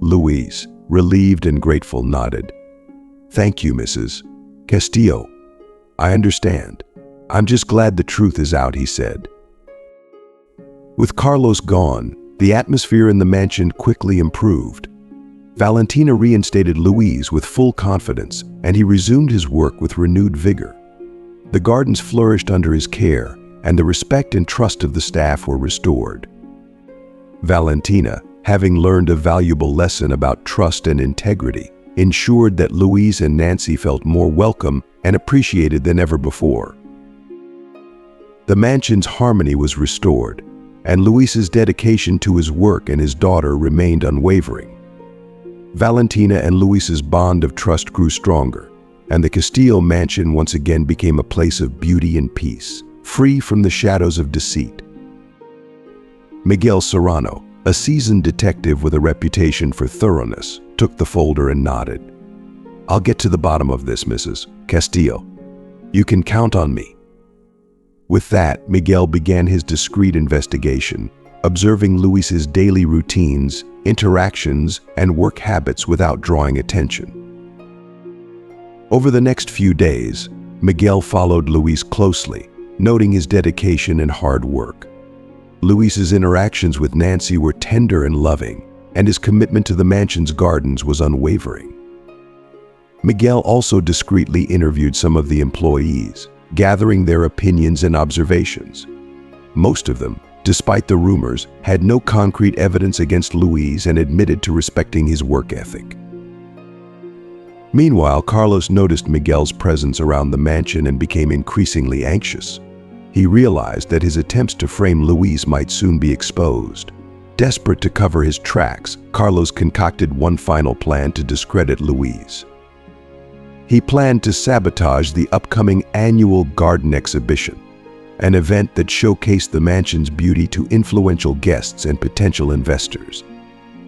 Luis, relieved and grateful, nodded. "Thank you, Mrs. Castillo. I understand. I'm just glad the truth is out," he said. With Carlos gone, the atmosphere in the mansion quickly improved. Valentina reinstated Luis with full confidence, and he resumed his work with renewed vigor. The gardens flourished under his care, and the respect and trust of the staff were restored. Valentina, having learned a valuable lesson about trust and integrity, ensured that Luis and Nancy felt more welcome and appreciated than ever before. The mansion's harmony was restored, and Luis's dedication to his work and his daughter remained unwavering. Valentina and Luis's bond of trust grew stronger, and the Castillo mansion once again became a place of beauty and peace, free from the shadows of deceit. Miguel Serrano, a seasoned detective with a reputation for thoroughness, took the folder and nodded. "I'll get to the bottom of this, Mrs. Castillo. You can count on me." With that, Miguel began his discreet investigation, observing Luis's daily routines, interactions, and work habits without drawing attention. Over the next few days, Miguel followed Luis closely, noting his dedication and hard work. Luis's interactions with Nancy were tender and loving, and his commitment to the mansion's gardens was unwavering. Miguel also discreetly interviewed some of the employees, gathering their opinions and observations. Most of them, despite the rumors, had no concrete evidence against Luis and admitted to respecting his work ethic. Meanwhile, Carlos noticed Miguel's presence around the mansion and became increasingly anxious. He realized that his attempts to frame Luis might soon be exposed. Desperate to cover his tracks, Carlos concocted one final plan to discredit Luis. He planned to sabotage the upcoming annual garden exhibition, an event that showcased the mansion's beauty to influential guests and potential investors.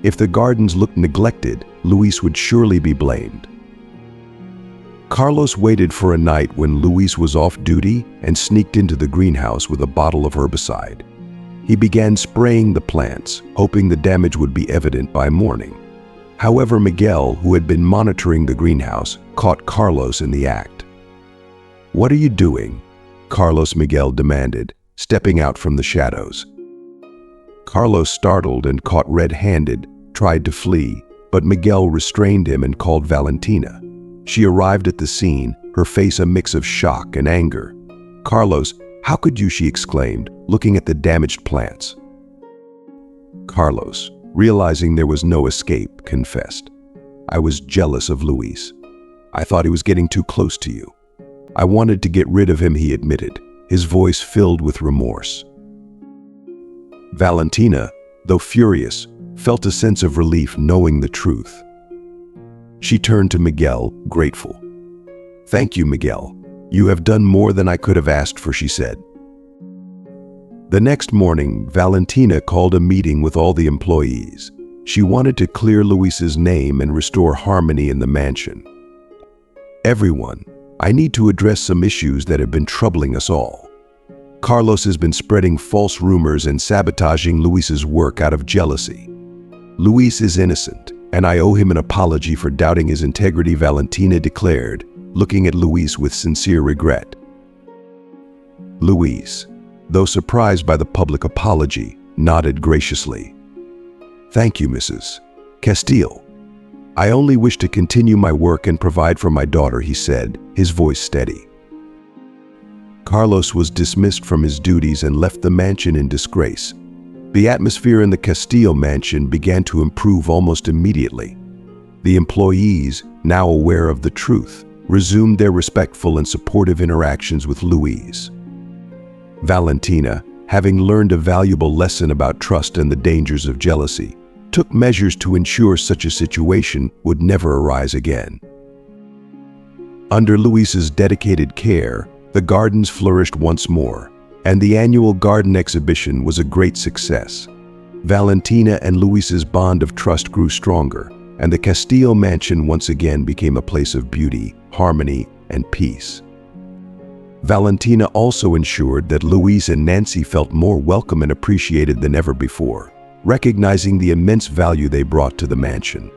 If the gardens looked neglected, Luis would surely be blamed. Carlos waited for a night when Luis was off duty and sneaked into the greenhouse with a bottle of herbicide. He began spraying the plants, hoping the damage would be evident by morning. However, Miguel, who had been monitoring the greenhouse, caught Carlos in the act. "What are you doing?" Carlos Miguel demanded, stepping out from the shadows. Carlos, startled and caught red-handed, tried to flee, but Miguel restrained him and called Valentina. She arrived at the scene, her face a mix of shock and anger. "Carlos, how could you?" she exclaimed, looking at the damaged plants. Carlos, realizing there was no escape, confessed. "I was jealous of Luis. I thought he was getting too close to you. I wanted to get rid of him," he admitted, his voice filled with remorse. Valentina, though furious, felt a sense of relief knowing the truth. She turned to Miguel, grateful. "Thank you, Miguel. You have done more than I could have asked for," she said. The next morning, Valentina called a meeting with all the employees. She wanted to clear Luis's name and restore harmony in the mansion. "Everyone, I need to address some issues that have been troubling us all. Carlos has been spreading false rumors and sabotaging Luis's work out of jealousy. Luis is innocent, and I owe him an apology for doubting his integrity," Valentina declared, looking at Luis with sincere regret. Luis, though surprised by the public apology, nodded graciously. "Thank you, Mrs. Castile. I only wish to continue my work and provide for my daughter," he said, his voice steady. Carlos was dismissed from his duties and left the mansion in disgrace. The atmosphere in the Castillo mansion began to improve almost immediately. The employees, now aware of the truth, resumed their respectful and supportive interactions with Luis. Valentina, having learned a valuable lesson about trust and the dangers of jealousy, took measures to ensure such a situation would never arise again. Under Luis's dedicated care, the gardens flourished once more, and the annual garden exhibition was a great success. Valentina and Luis's bond of trust grew stronger, and the Castillo mansion once again became a place of beauty, harmony, and peace. Valentina also ensured that Luis and Nancy felt more welcome and appreciated than ever before, recognizing the immense value they brought to the mansion.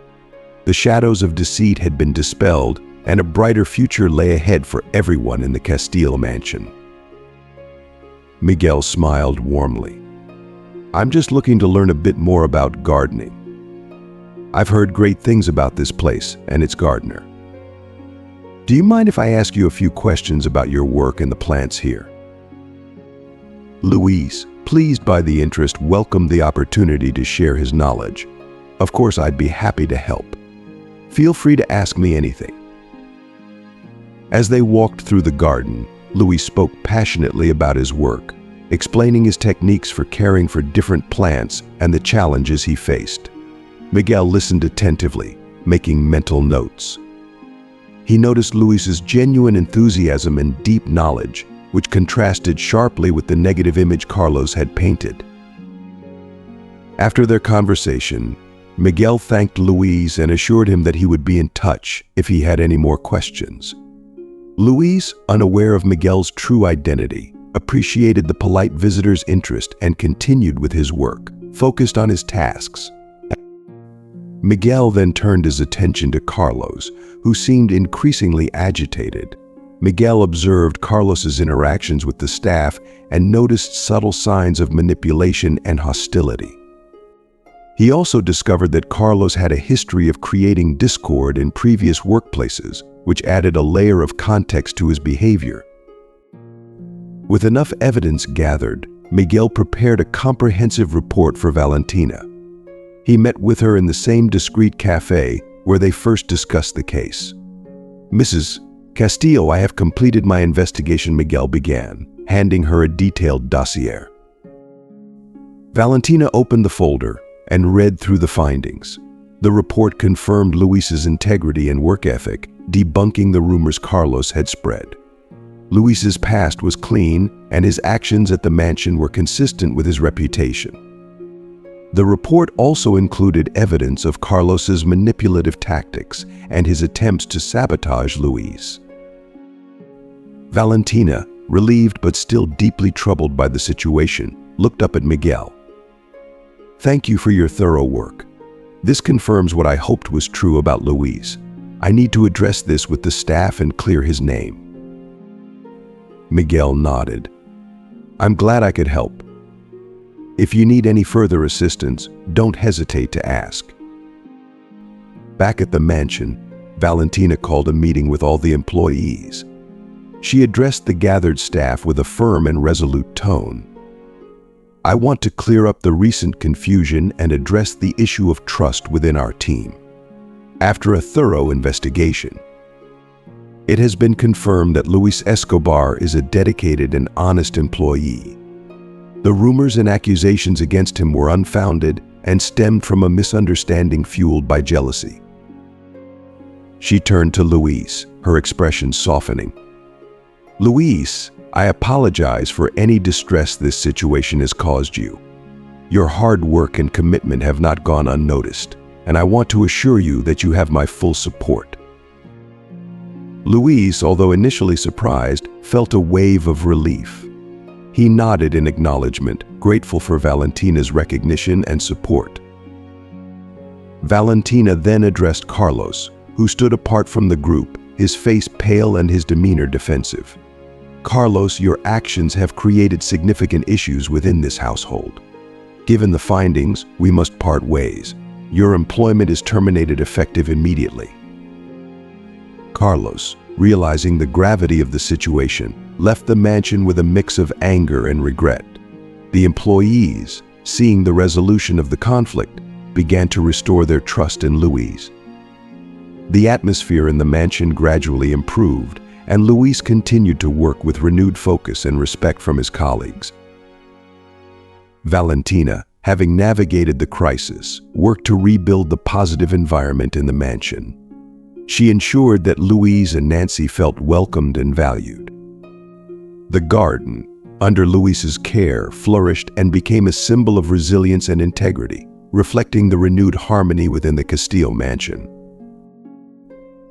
The shadows of deceit had been dispelled, and a brighter future lay ahead for everyone in the Castillo mansion. Miguel smiled warmly. "I'm just looking to learn a bit more about gardening. I've heard great things about this place and its gardener. Do you mind if I ask you a few questions about your work and the plants here?" Luis, pleased by the interest, welcomed the opportunity to share his knowledge. "Of course, I'd be happy to help. Feel free to ask me anything." As they walked through the garden, Luis spoke passionately about his work, explaining his techniques for caring for different plants and the challenges he faced. Miguel listened attentively, making mental notes. He noticed Luis's genuine enthusiasm and deep knowledge, which contrasted sharply with the negative image Carlos had painted. After their conversation, Miguel thanked Luis and assured him that he would be in touch if he had any more questions. Luis, unaware of Miguel's true identity, appreciated the polite visitor's interest and continued with his work, focused on his tasks. Miguel then turned his attention to Carlos, who seemed increasingly agitated. Miguel observed Carlos's interactions with the staff and noticed subtle signs of manipulation and hostility. He also discovered that Carlos had a history of creating discord in previous workplaces, which added a layer of context to his behavior. With enough evidence gathered, Miguel prepared a comprehensive report for Valentina. He met with her in the same discreet cafe where they first discussed the case. "Mrs. Castillo, I have completed my investigation," Miguel began, handing her a detailed dossier. Valentina opened the folder and read through the findings. The report confirmed Luis's integrity and work ethic, debunking the rumors Carlos had spread. Luis's past was clean, and his actions at the mansion were consistent with his reputation. The report also included evidence of Carlos's manipulative tactics and his attempts to sabotage Luis. Valentina, relieved but still deeply troubled by the situation, looked up at Miguel. "Thank you for your thorough work. This confirms what I hoped was true about Luis. I need to address this with the staff and clear his name." Miguel nodded. "I'm glad I could help. If you need any further assistance, don't hesitate to ask." Back at the mansion, Valentina called a meeting with all the employees. She addressed the gathered staff with a firm and resolute tone. "I want to clear up the recent confusion and address the issue of trust within our team. After a thorough investigation, it has been confirmed that Luis Escobar is a dedicated and honest employee. The rumors and accusations against him were unfounded and stemmed from a misunderstanding fueled by jealousy." She turned to Luis, her expression softening. "Luis, I apologize for any distress this situation has caused you. Your hard work and commitment have not gone unnoticed, and I want to assure you that you have my full support." Luis, although initially surprised, felt a wave of relief. He nodded in acknowledgement, grateful for Valentina's recognition and support. Valentina then addressed Carlos, who stood apart from the group, his face pale and his demeanor defensive. "Carlos, your actions have created significant issues within this household. Given the findings, we must part ways. Your employment is terminated effective immediately." Carlos, realizing the gravity of the situation, left the mansion with a mix of anger and regret. The employees, seeing the resolution of the conflict, began to restore their trust in Luis. The atmosphere in the mansion gradually improved, and Luis continued to work with renewed focus and respect from his colleagues. Valentina, having navigated the crisis, worked to rebuild the positive environment in the mansion. She ensured that Luis and Nancy felt welcomed and valued. The garden, under Luis's care, flourished and became a symbol of resilience and integrity, reflecting the renewed harmony within the Castillo mansion.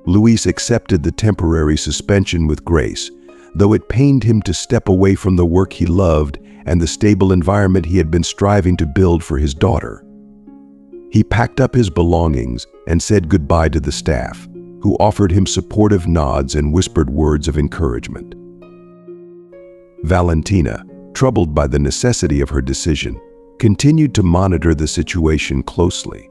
Luis accepted the temporary suspension with grace, though it pained him to step away from the work he loved and the stable environment he had been striving to build for his daughter. He packed up his belongings and said goodbye to the staff, who offered him supportive nods and whispered words of encouragement. Valentina, troubled by the necessity of her decision, continued to monitor the situation closely.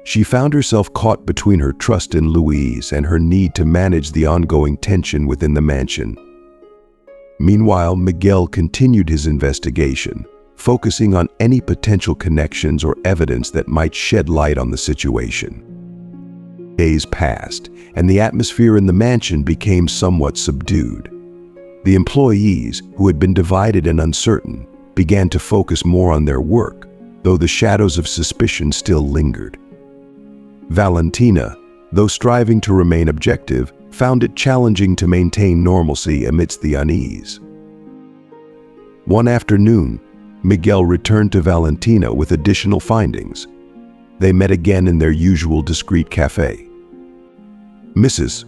She found herself caught between her trust in Luis and her need to manage the ongoing tension within the mansion. Meanwhile, Miguel continued his investigation, focusing on any potential connections or evidence that might shed light on the situation. Days passed, and the atmosphere in the mansion became somewhat subdued. The employees, who had been divided and uncertain, began to focus more on their work, though the shadows of suspicion still lingered. Valentina, though striving to remain objective, found it challenging to maintain normalcy amidst the unease. One afternoon, Miguel returned to Valentina with additional findings. They met again in their usual discreet cafe. "Mrs.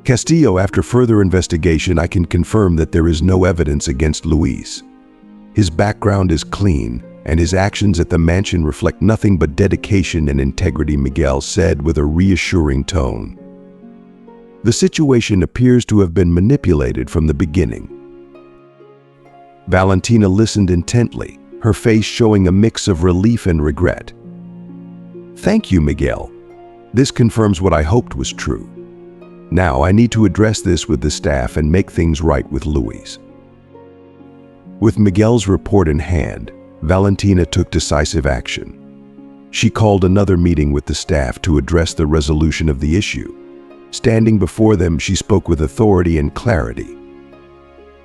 Castillo, after further investigation, I can confirm that there is no evidence against Luis. His background is clean, and his actions at the mansion reflect nothing but dedication and integrity," Miguel said with a reassuring tone. "The situation appears to have been manipulated from the beginning." Valentina listened intently, her face showing a mix of relief and regret. "Thank you, Miguel. This confirms what I hoped was true. Now I need to address this with the staff and make things right with Luis." With Miguel's report in hand, Valentina took decisive action. She called another meeting with the staff to address the resolution of the issue. Standing before them, she spoke with authority and clarity.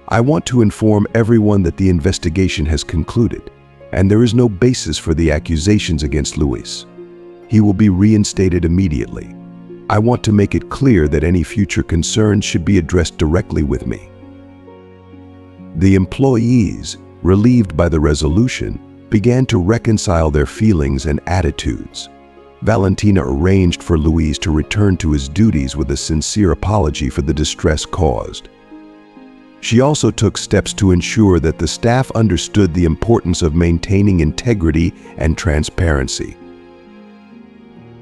"I want to inform everyone that the investigation has concluded, and there is no basis for the accusations against Luis. He will be reinstated immediately. I want to make it clear that any future concerns should be addressed directly with me." The employees, relieved by the resolution, began to reconcile their feelings and attitudes. Valentina arranged for Luis to return to his duties with a sincere apology for the distress caused. She also took steps to ensure that the staff understood the importance of maintaining integrity and transparency.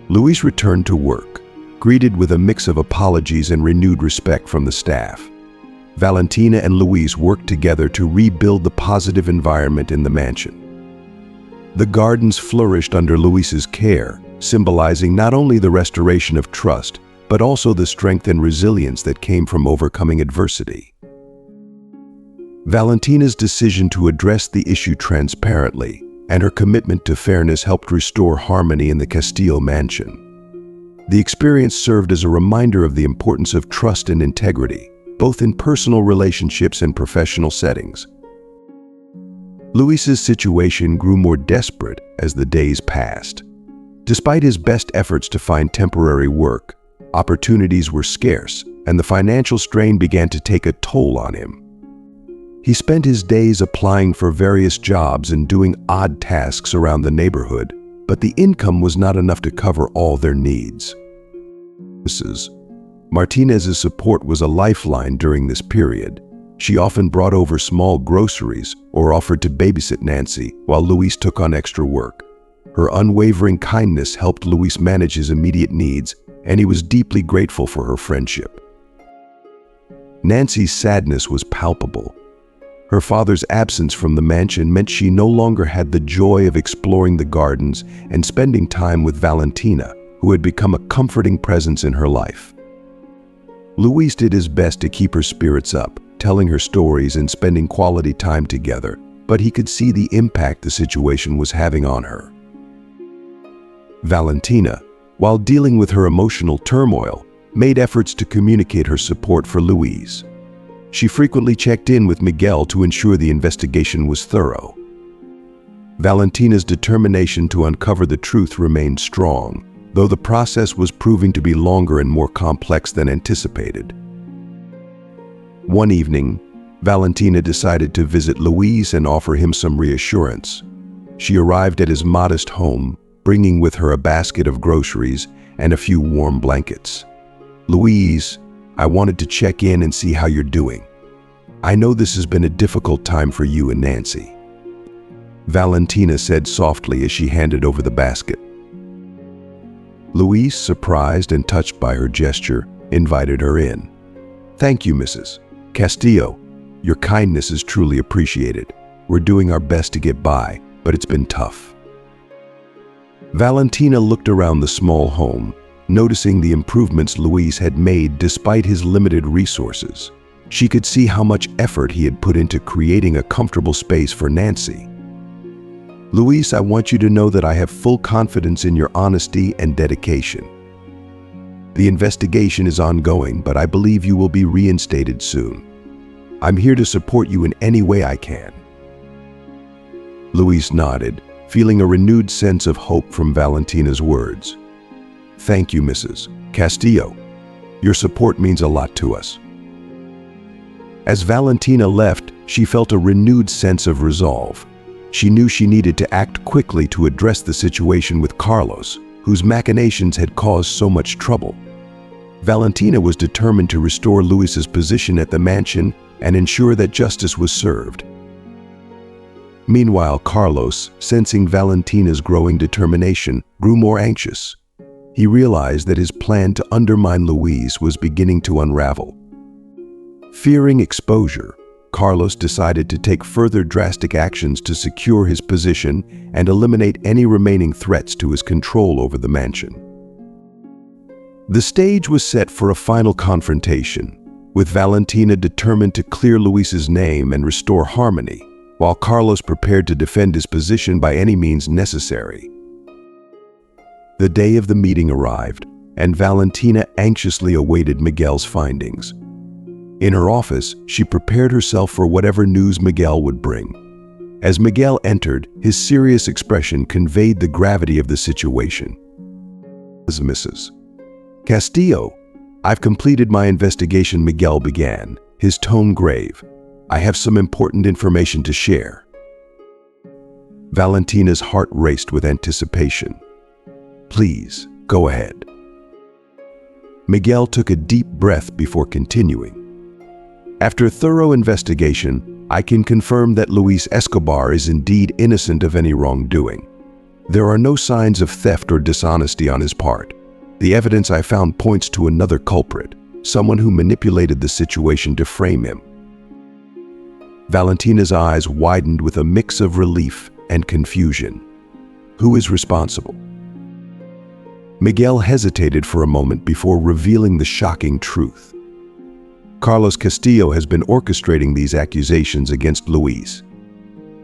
Luis returned to work, greeted with a mix of apologies and renewed respect from the staff. Valentina and Luis worked together to rebuild the positive environment in the mansion. The gardens flourished under Luis's care, symbolizing not only the restoration of trust, but also the strength and resilience that came from overcoming adversity. Valentina's decision to address the issue transparently and her commitment to fairness helped restore harmony in the Castillo mansion. The experience served as a reminder of the importance of trust and integrity, both in personal relationships and professional settings. Luis's situation grew more desperate as the days passed. Despite his best efforts to find temporary work, opportunities were scarce, and the financial strain began to take a toll on him. He spent his days applying for various jobs and doing odd tasks around the neighborhood, but the income was not enough to cover all their needs. Martinez's support was a lifeline during this period. She often brought over small groceries or offered to babysit Nancy while Luis took on extra work. Her unwavering kindness helped Luis manage his immediate needs, and he was deeply grateful for her friendship. Nancy's sadness was palpable. Her father's absence from the mansion meant she no longer had the joy of exploring the gardens and spending time with Valentina, who had become a comforting presence in her life. Luis did his best to keep her spirits up, telling her stories and spending quality time together, but he could see the impact the situation was having on her. Valentina, while dealing with her emotional turmoil, made efforts to communicate her support for Luis. She frequently checked in with Miguel to ensure the investigation was thorough. Valentina's determination to uncover the truth remained strong, though the process was proving to be longer and more complex than anticipated. One evening, Valentina decided to visit Luis and offer him some reassurance. She arrived at his modest home, bringing with her a basket of groceries and a few warm blankets. "Luis, I wanted to check in and see how you're doing. I know this has been a difficult time for you and Nancy," Valentina said softly as she handed over the basket. Luis, surprised and touched by her gesture, invited her in. "Thank you, Mrs. Castillo. Your kindness is truly appreciated. We're doing our best to get by, but it's been tough." Valentina looked around the small home, noticing the improvements Luis had made despite his limited resources. She could see how much effort he had put into creating a comfortable space for Nancy. "Luis, I want you to know that I have full confidence in your honesty and dedication. The investigation is ongoing, but I believe you will be reinstated soon. I'm here to support you in any way I can." Luis nodded, feeling a renewed sense of hope from Valentina's words. "Thank you, Mrs. Castillo. Your support means a lot to us." As Valentina left, she felt a renewed sense of resolve. She knew she needed to act quickly to address the situation with Carlos, whose machinations had caused so much trouble. Valentina was determined to restore Luis's position at the mansion and ensure that justice was served. Meanwhile, Carlos, sensing Valentina's growing determination, grew more anxious. He realized that his plan to undermine Luis was beginning to unravel. Fearing exposure, Carlos decided to take further drastic actions to secure his position and eliminate any remaining threats to his control over the mansion. The stage was set for a final confrontation, with Valentina determined to clear Luis's name and restore harmony, while Carlos prepared to defend his position by any means necessary. The day of the meeting arrived, and Valentina anxiously awaited Miguel's findings. In her office, she prepared herself for whatever news Miguel would bring. As Miguel entered, his serious expression conveyed the gravity of the situation. "Mrs. Castillo, I've completed my investigation," Miguel began, his tone grave. "I have some important information to share." Valentina's heart raced with anticipation. "Please, go ahead." Miguel took a deep breath before continuing. "After a thorough investigation, I can confirm that Luis Escobar is indeed innocent of any wrongdoing. There are no signs of theft or dishonesty on his part. The evidence I found points to another culprit, someone who manipulated the situation to frame him." Valentina's eyes widened with a mix of relief and confusion. "Who is responsible?" Miguel hesitated for a moment before revealing the shocking truth. "Carlos Castillo has been orchestrating these accusations against Luis.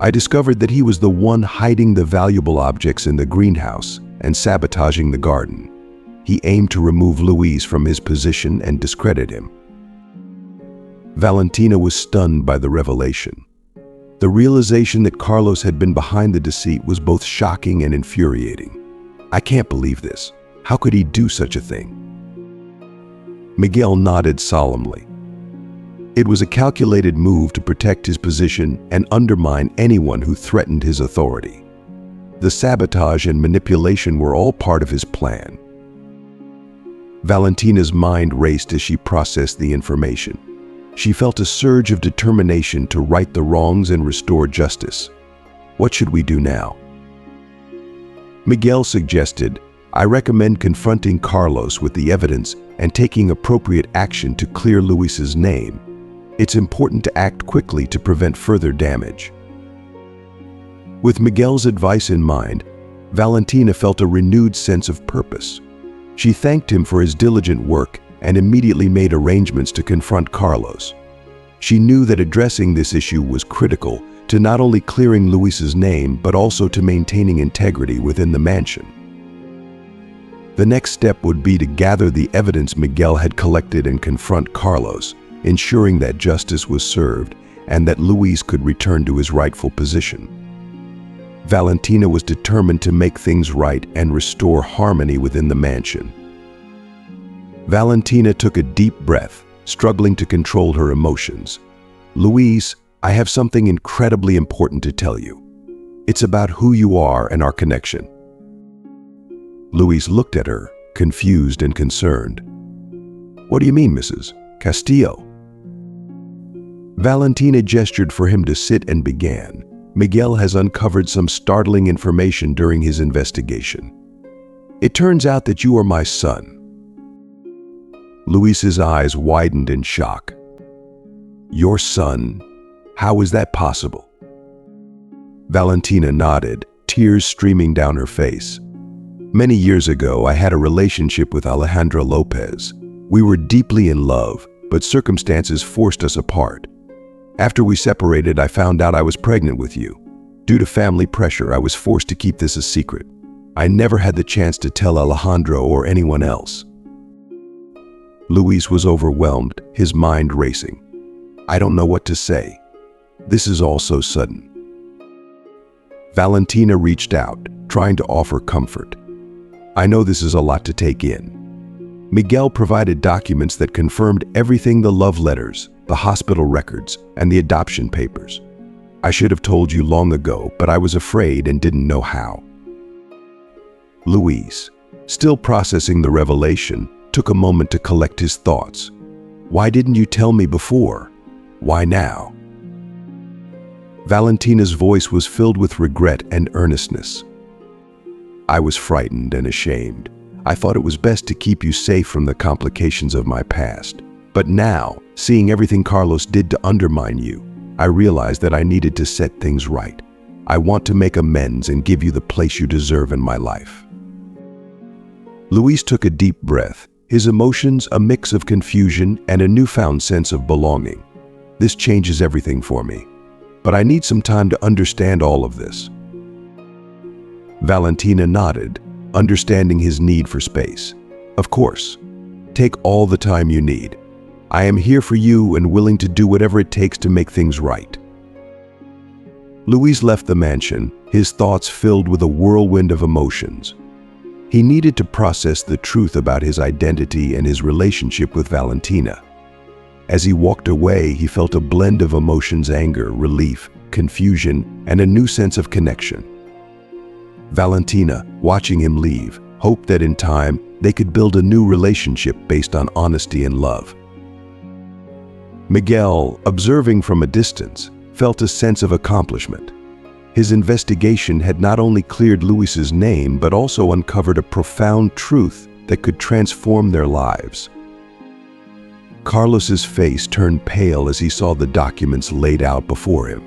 I discovered that he was the one hiding the valuable objects in the greenhouse and sabotaging the garden. He aimed to remove Luis from his position and discredit him." Valentina was stunned by the revelation. The realization that Carlos had been behind the deceit was both shocking and infuriating. "I can't believe this. How could he do such a thing?" Miguel nodded solemnly. It was a calculated move to protect his position and undermine anyone who threatened his authority. The sabotage and manipulation were all part of his plan. Valentina's mind raced as she processed the information. She felt a surge of determination to right the wrongs and restore justice. "What should we do now?" Miguel suggested, "I recommend confronting Carlos with the evidence and taking appropriate action to clear Luis's name, It's important to act quickly to prevent further damage. With Miguel's advice in mind, Valentina felt a renewed sense of purpose. She thanked him for his diligent work and immediately made arrangements to confront Carlos. She knew that addressing this issue was critical to not only clearing Luis's name, but also to maintaining integrity within the mansion. The next step would be to gather the evidence Miguel had collected and confront Carlos, ensuring that justice was served and that Luis could return to his rightful position. Valentina was determined to make things right and restore harmony within the mansion. Valentina took a deep breath, struggling to control her emotions. "Luis, I have something incredibly important to tell you. It's about who you are and our connection." Luis looked at her, confused and concerned. "What do you mean, Mrs. Castillo?" Valentina gestured for him to sit and began. "Miguel has uncovered some startling information during his investigation. It turns out that you are my son." Luis's eyes widened in shock. "Your son? How is that possible?" Valentina nodded, tears streaming down her face. "Many years ago, I had a relationship with Alejandra Lopez. We were deeply in love, but circumstances forced us apart. After we separated, I found out I was pregnant with you. Due to family pressure, I was forced to keep this a secret. I never had the chance to tell Alejandra or anyone else." Luis was overwhelmed, his mind racing. "I don't know what to say. This is all so sudden." Valentina reached out, trying to offer comfort. "I know this is a lot to take in." Miguel provided documents that confirmed everything: the love letters, the hospital records, and the adoption papers. "I should have told you long ago, but I was afraid and didn't know how." Luis, still processing the revelation, took a moment to collect his thoughts. "Why didn't you tell me before? Why now?" Valentina's voice was filled with regret and earnestness. "I was frightened and ashamed. I thought it was best to keep you safe from the complications of my past. But now, seeing everything Carlos did to undermine you, I realized that I needed to set things right. I want to make amends and give you the place you deserve in my life." Luis took a deep breath, his emotions a mix of confusion and a newfound sense of belonging. "This changes everything for me, but I need some time to understand all of this." Valentina nodded, understanding his need for space. "Of course. Take all the time you need. I am here for you and willing to do whatever it takes to make things right." Luis left the mansion, his thoughts filled with a whirlwind of emotions. He needed to process the truth about his identity and his relationship with Valentina. As he walked away, he felt a blend of emotions: anger, relief, confusion, and a new sense of connection. Valentina, watching him leave, hoped that in time they could build a new relationship based on honesty and love. Miguel, observing from a distance, felt a sense of accomplishment. His investigation had not only cleared Luis's name, but also uncovered a profound truth that could transform their lives. Carlos's face turned pale as he saw the documents laid out before him.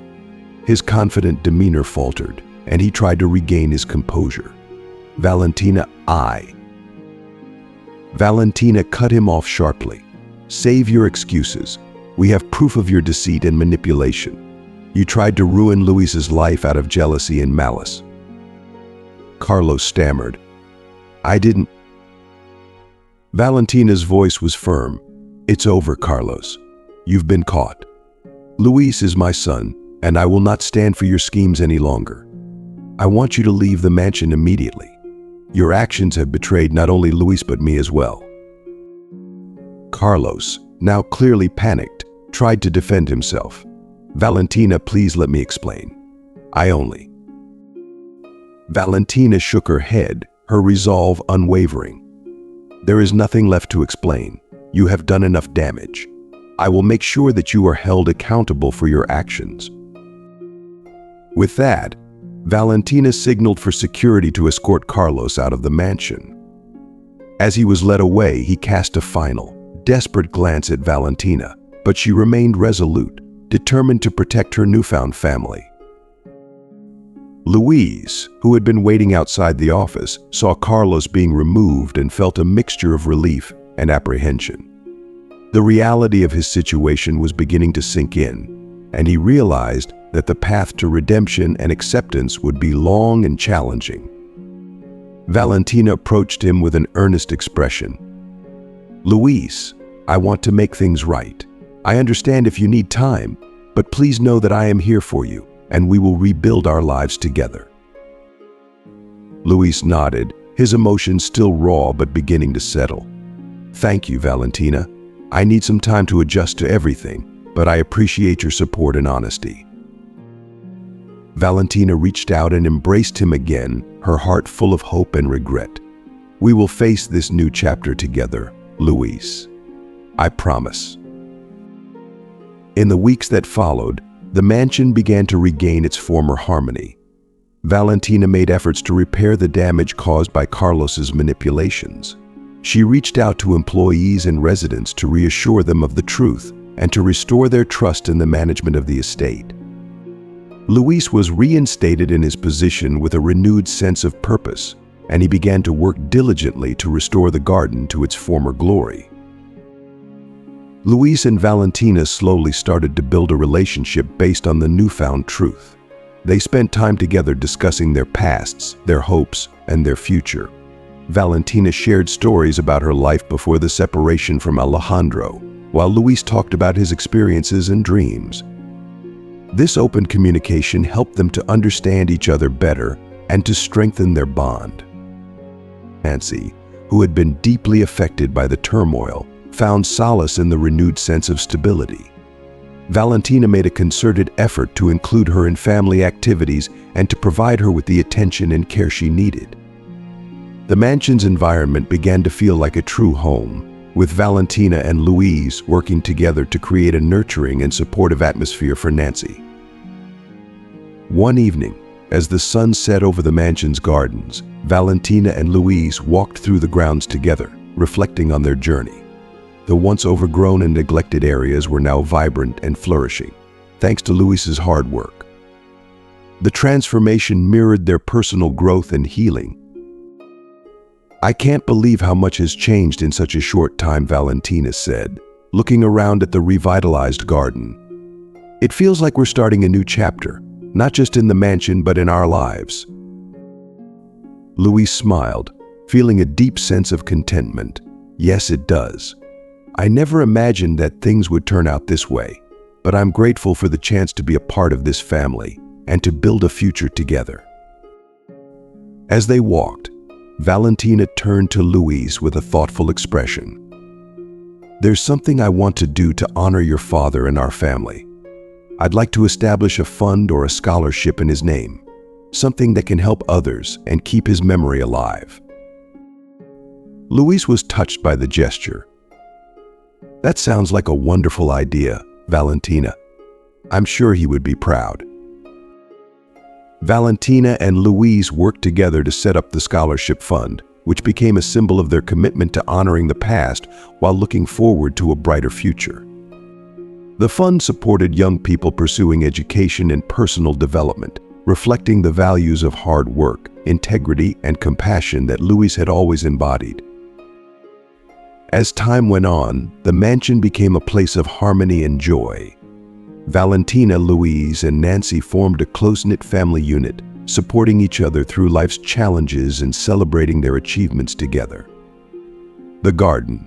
His confident demeanor faltered, and he tried to regain his composure. "Valentina, Valentina cut him off sharply. "Save your excuses. We have proof of your deceit and manipulation. You tried to ruin Luis's life out of jealousy and malice." Carlos stammered, "I didn't." Valentina's voice was firm. "It's over, Carlos. You've been caught. Luis is my son, and I will not stand for your schemes any longer. I want you to leave the mansion immediately. Your actions have betrayed not only Luis but me as well." Carlos, now clearly panicked, tried to defend himself. "Valentina, please let me explain. Valentina shook her head, her resolve unwavering. "There is nothing left to explain. You have done enough damage. I will make sure that you are held accountable for your actions." With that, Valentina signaled for security to escort Carlos out of the mansion. As he was led away, he cast a final, desperate glance at Valentina. but she remained resolute, determined to protect her newfound family. Louise, who had been waiting outside the office, saw Carlos being removed and felt a mixture of relief and apprehension. The reality of his situation was beginning to sink in, and he realized that the path to redemption and acceptance would be long and challenging. Valentina approached him with an earnest expression. "Luis, I want to make things right. I understand if you need time, but please know that I am here for you, and we will rebuild our lives together." Luis nodded, his emotions still raw but beginning to settle. "Thank you, Valentina. I need some time to adjust to everything, but I appreciate your support and honesty." Valentina reached out and embraced him again, her heart full of hope and regret. "We will face this new chapter together, Luis. I promise." In the weeks that followed, the mansion began to regain its former harmony. Valentina made efforts to repair the damage caused by Carlos's manipulations. She reached out to employees and residents to reassure them of the truth and to restore their trust in the management of the estate. Luis was reinstated in his position with a renewed sense of purpose, and he began to work diligently to restore the garden to its former glory. Luis and Valentina slowly started to build a relationship based on the newfound truth. They spent time together discussing their pasts, their hopes, and their future. Valentina shared stories about her life before the separation from Alejandro, while Luis talked about his experiences and dreams. This open communication helped them to understand each other better and to strengthen their bond. Nancy, who had been deeply affected by the turmoil, found solace in the renewed sense of stability. Valentina made a concerted effort to include her in family activities and to provide her with the attention and care she needed. The mansion's environment began to feel like a true home, with Valentina and Luis working together to create a nurturing and supportive atmosphere for Nancy. One evening, as the sun set over the mansion's gardens, Valentina and Luis walked through the grounds together, reflecting on their journey. The once overgrown and neglected areas were now vibrant and flourishing, thanks to Luis's hard work. The transformation mirrored their personal growth and healing. "I can't believe how much has changed in such a short time," Valentina said, looking around at the revitalized garden. "It feels like we're starting a new chapter, not just in the mansion but in our lives." Luis smiled, feeling a deep sense of contentment. "Yes, it does. I never imagined that things would turn out this way, but I'm grateful for the chance to be a part of this family and to build a future together." As they walked, Valentina turned to Luis with a thoughtful expression. "There's something I want to do to honor your father and our family. I'd like to establish a fund or a scholarship in his name, something that can help others and keep his memory alive." Luis was touched by the gesture. "That sounds like a wonderful idea, Valentina. I'm sure he would be proud." Valentina and Luis worked together to set up the scholarship fund, which became a symbol of their commitment to honoring the past while looking forward to a brighter future. The fund supported young people pursuing education and personal development, reflecting the values of hard work, integrity, and compassion that Luis had always embodied. As time went on, the mansion became a place of harmony and joy. Valentina, Luis, and Nancy formed a close-knit family unit, supporting each other through life's challenges and celebrating their achievements together. The garden,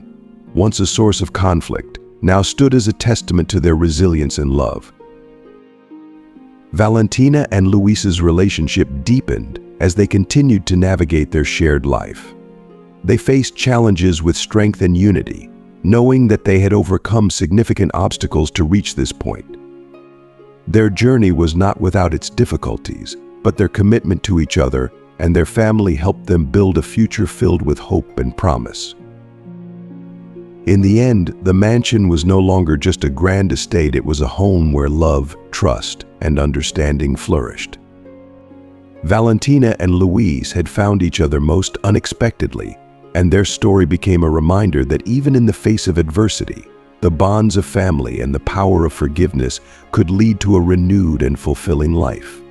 once a source of conflict, now stood as a testament to their resilience and love. Valentina and Luis's relationship deepened as they continued to navigate their shared life. They faced challenges with strength and unity, knowing that they had overcome significant obstacles to reach this point. Their journey was not without its difficulties, but their commitment to each other and their family helped them build a future filled with hope and promise. In the end, the mansion was no longer just a grand estate, it was a home where love, trust, and understanding flourished. Valentina and Luis had found each other most unexpectedly, and their story became a reminder that even in the face of adversity, The bonds of family and the power of forgiveness could lead to a renewed and fulfilling life.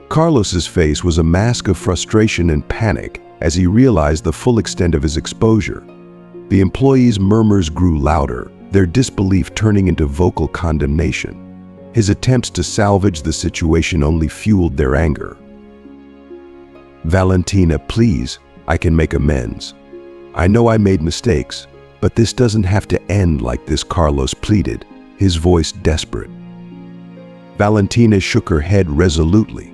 Carlos's face was a mask of frustration and panic as he realized the full extent of his exposure. The employees' murmurs grew louder, their disbelief turning into vocal condemnation. His attempts to salvage the situation only fueled their anger. "Valentina, please, I can make amends. I know I made mistakes, but this doesn't have to end like this," Carlos pleaded, his voice desperate. Valentina shook her head resolutely.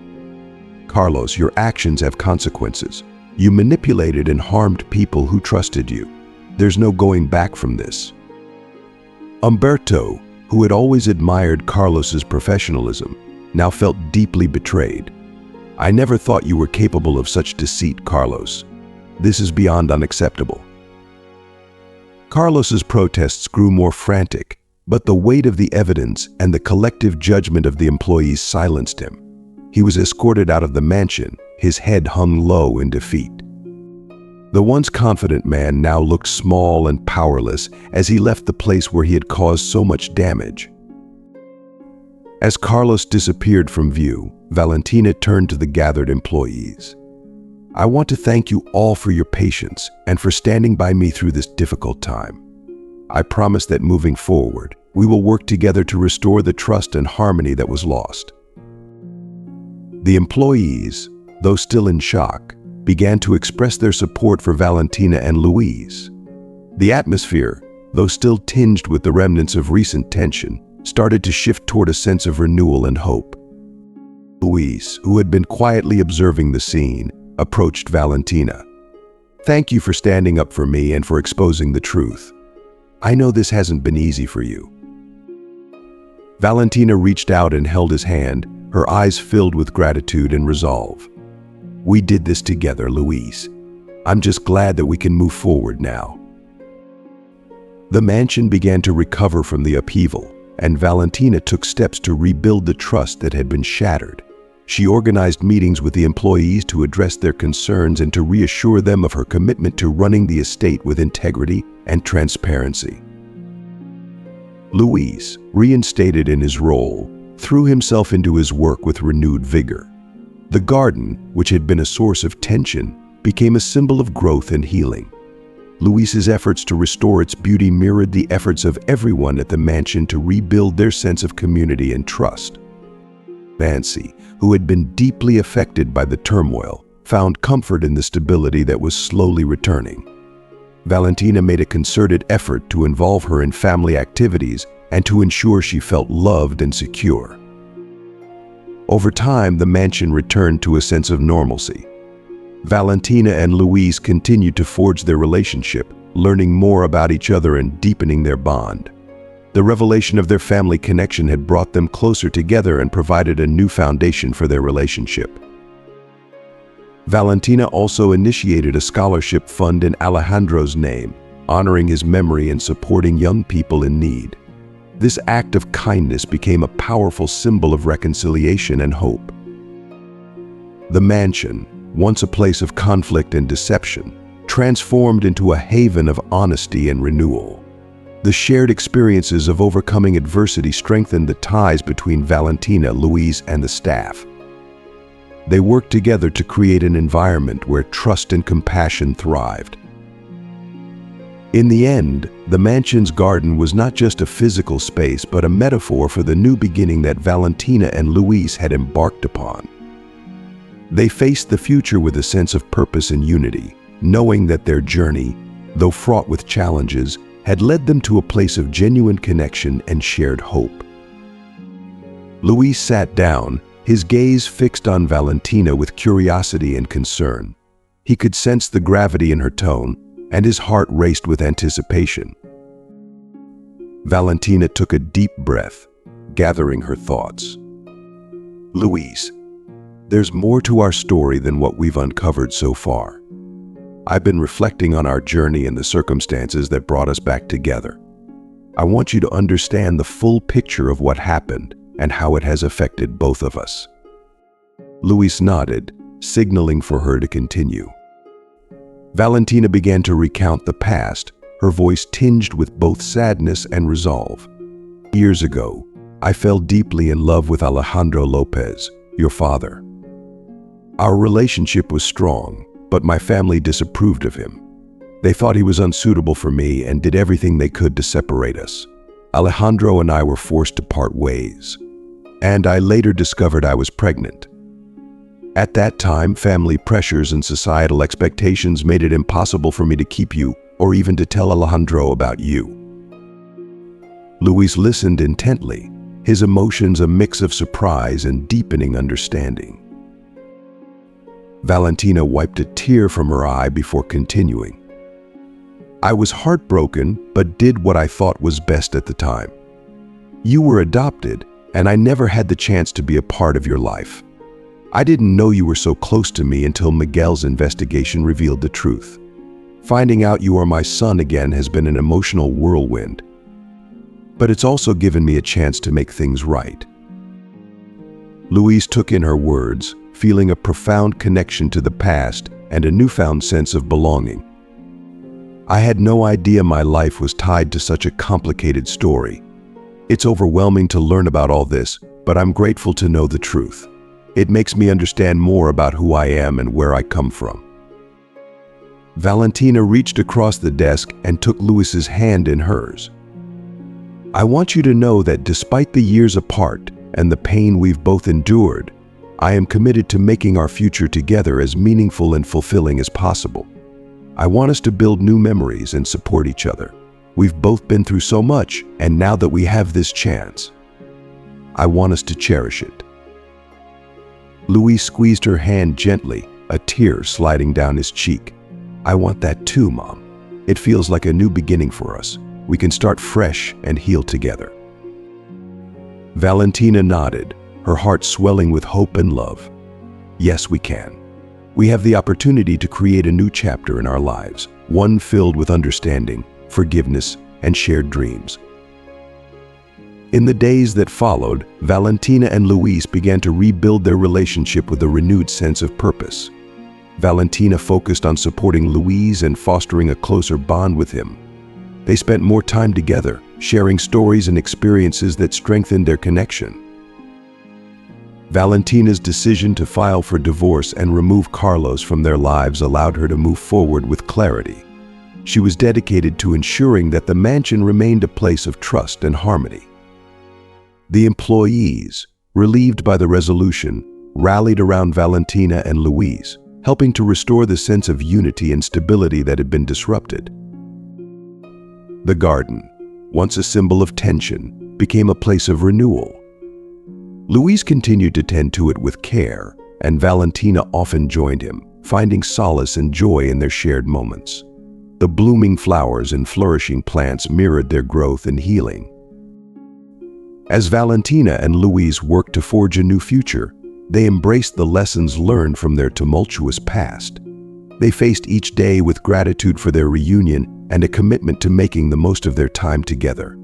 "Carlos, your actions have consequences. You manipulated and harmed people who trusted you. There's no going back from this." Umberto, who had always admired Carlos's professionalism, now felt deeply betrayed. "I never thought you were capable of such deceit, Carlos. This is beyond unacceptable." Carlos's protests grew more frantic, but the weight of the evidence and the collective judgment of the employees silenced him. He was escorted out of the mansion, his head hung low in defeat. The once confident man now looked small and powerless as he left the place where he had caused so much damage. As Carlos disappeared from view, Valentina turned to the gathered employees. "I want to thank you all for your patience and for standing by me through this difficult time. I promise that moving forward, we will work together to restore the trust and harmony that was lost." The employees, though still in shock, began to express their support for Valentina and Luis. The atmosphere, though still tinged with the remnants of recent tension, started to shift toward a sense of renewal and hope. Luis, who had been quietly observing the scene, approached Valentina. "Thank you for standing up for me and for exposing the truth. I know this hasn't been easy for you." Valentina reached out and held his hand, her eyes filled with gratitude and resolve. "We did this together, Luis. I'm just glad that we can move forward now." The mansion began to recover from the upheaval, and Valentina took steps to rebuild the trust that had been shattered. She organized meetings with the employees to address their concerns and to reassure them of her commitment to running the estate with integrity and transparency. Luis, reinstated in his role, threw himself into his work with renewed vigor. The garden, which had been a source of tension, became a symbol of growth and healing. Luis's efforts to restore its beauty mirrored the efforts of everyone at the mansion to rebuild their sense of community and trust. Nancy, who had been deeply affected by the turmoil, found comfort in the stability that was slowly returning. Valentina made a concerted effort to involve her in family activities and to ensure she felt loved and secure. Over time, the mansion returned to a sense of normalcy. Valentina and Luis continued to forge their relationship, learning more about each other and deepening their bond. The revelation of their family connection had brought them closer together and provided a new foundation for their relationship. Valentina also initiated a scholarship fund in Alejandro's name, honoring his memory and supporting young people in need. This act of kindness became a powerful symbol of reconciliation and hope. The mansion, once a place of conflict and deception, transformed into a haven of honesty and renewal. The shared experiences of overcoming adversity strengthened the ties between Valentina, Luis, and the staff. They worked together to create an environment where trust and compassion thrived. In the end, the mansion's garden was not just a physical space, but a metaphor for the new beginning that Valentina and Luis had embarked upon. They faced the future with a sense of purpose and unity, knowing that their journey, though fraught with challenges, had led them to a place of genuine connection and shared hope. Luis sat down, his gaze fixed on Valentina with curiosity and concern. He could sense the gravity in her tone, and his heart raced with anticipation. Valentina took a deep breath, gathering her thoughts. "Luis, there's more to our story than what we've uncovered so far. I've been reflecting on our journey and the circumstances that brought us back together. I want you to understand the full picture of what happened and how it has affected both of us." Luis nodded, signaling for her to continue. Valentina began to recount the past, her voice tinged with both sadness and resolve. "Years ago, I fell deeply in love with Alejandro Lopez, your father. Our relationship was strong, but my family disapproved of him. They thought he was unsuitable for me and did everything they could to separate us. Alejandro and I were forced to part ways, and I later discovered I was pregnant. At that time, family pressures and societal expectations made it impossible for me to keep you or even to tell Alejandro about you." Luis listened intently, his emotions a mix of surprise and deepening understanding. Valentina wiped a tear from her eye before continuing. "I was heartbroken, but did what I thought was best at the time. You were adopted, and I never had the chance to be a part of your life. I didn't know you were so close to me until Miguel's investigation revealed the truth. Finding out you are my son again has been an emotional whirlwind, but it's also given me a chance to make things right." Louise took in her words, feeling a profound connection to the past and a newfound sense of belonging. "I had no idea my life was tied to such a complicated story. It's overwhelming to learn about all this, but I'm grateful to know the truth. It makes me understand more about who I am and where I come from." Valentina reached across the desk and took Luis's hand in hers. "I want you to know that despite the years apart and the pain we've both endured, I am committed to making our future together as meaningful and fulfilling as possible. I want us to build new memories and support each other. We've both been through so much, and now that we have this chance, I want us to cherish it." Luis squeezed her hand gently, a tear sliding down his cheek. "I want that too, Mom. It feels like a new beginning for us. We can start fresh and heal together." Valentina nodded, her heart swelling with hope and love. "Yes, we can. We have the opportunity to create a new chapter in our lives, one filled with understanding, forgiveness, and shared dreams." In the days that followed, Valentina and Luis began to rebuild their relationship with a renewed sense of purpose. Valentina focused on supporting Luis and fostering a closer bond with him. They spent more time together, sharing stories and experiences that strengthened their connection. Valentina's decision to file for divorce and remove Carlos from their lives allowed her to move forward with clarity. She was dedicated to ensuring that the mansion remained a place of trust and harmony. The employees, relieved by the resolution, rallied around Valentina and Luis, helping to restore the sense of unity and stability that had been disrupted. The garden, once a symbol of tension, became a place of renewal. Luis continued to tend to it with care, and Valentina often joined him, finding solace and joy in their shared moments. The blooming flowers and flourishing plants mirrored their growth and healing. As Valentina and Luis worked to forge a new future, they embraced the lessons learned from their tumultuous past. They faced each day with gratitude for their reunion and a commitment to making the most of their time together.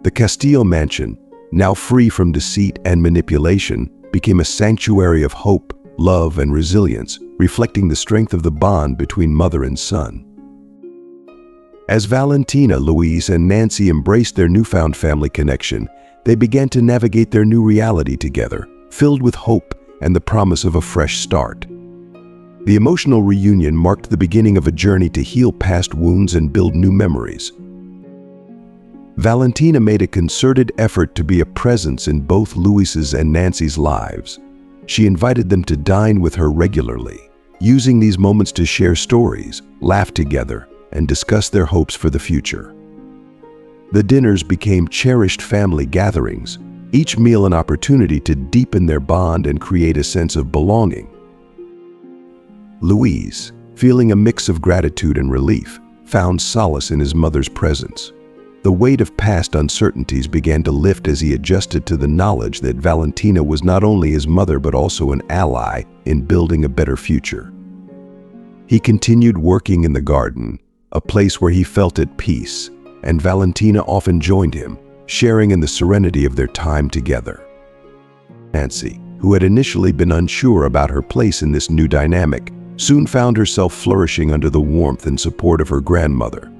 The Castillo mansion, now free from deceit and manipulation, became a sanctuary of hope, love, and resilience, reflecting the strength of the bond between mother and son. As Valentina, Luis, and Nancy embraced their newfound family connection, they began to navigate their new reality together, filled with hope and the promise of a fresh start. The emotional reunion marked the beginning of a journey to heal past wounds and build new memories. Valentina made a concerted effort to be a presence in both Luis's and Nancy's lives. She invited them to dine with her regularly, using these moments to share stories, laugh together, and discuss their hopes for the future. The dinners became cherished family gatherings, each meal an opportunity to deepen their bond and create a sense of belonging. Luis, feeling a mix of gratitude and relief, found solace in his mother's presence. The weight of past uncertainties began to lift as he adjusted to the knowledge that Valentina was not only his mother but also an ally in building a better future. He continued working in the garden, a place where he felt at peace, and Valentina often joined him, sharing in the serenity of their time together. Nancy, who had initially been unsure about her place in this new dynamic, soon found herself flourishing under the warmth and support of her grandmother.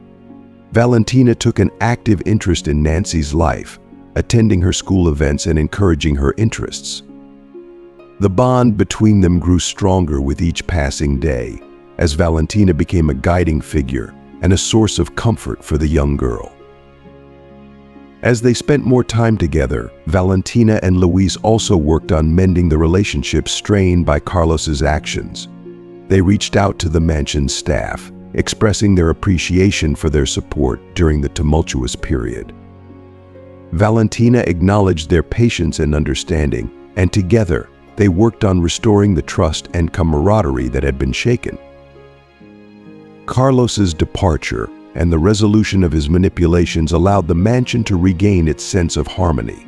Valentina took an active interest in Nancy's life, attending her school events and encouraging her interests. The bond between them grew stronger with each passing day, as Valentina became a guiding figure and a source of comfort for the young girl. As they spent more time together, Valentina and Luis also worked on mending the relationship strained by Carlos's actions. They reached out to the mansion's staff, expressing their appreciation for their support during the tumultuous period. Valentina acknowledged their patience and understanding, and together they worked on restoring the trust and camaraderie that had been shaken. Carlos's departure and the resolution of his manipulations allowed the mansion to regain its sense of harmony.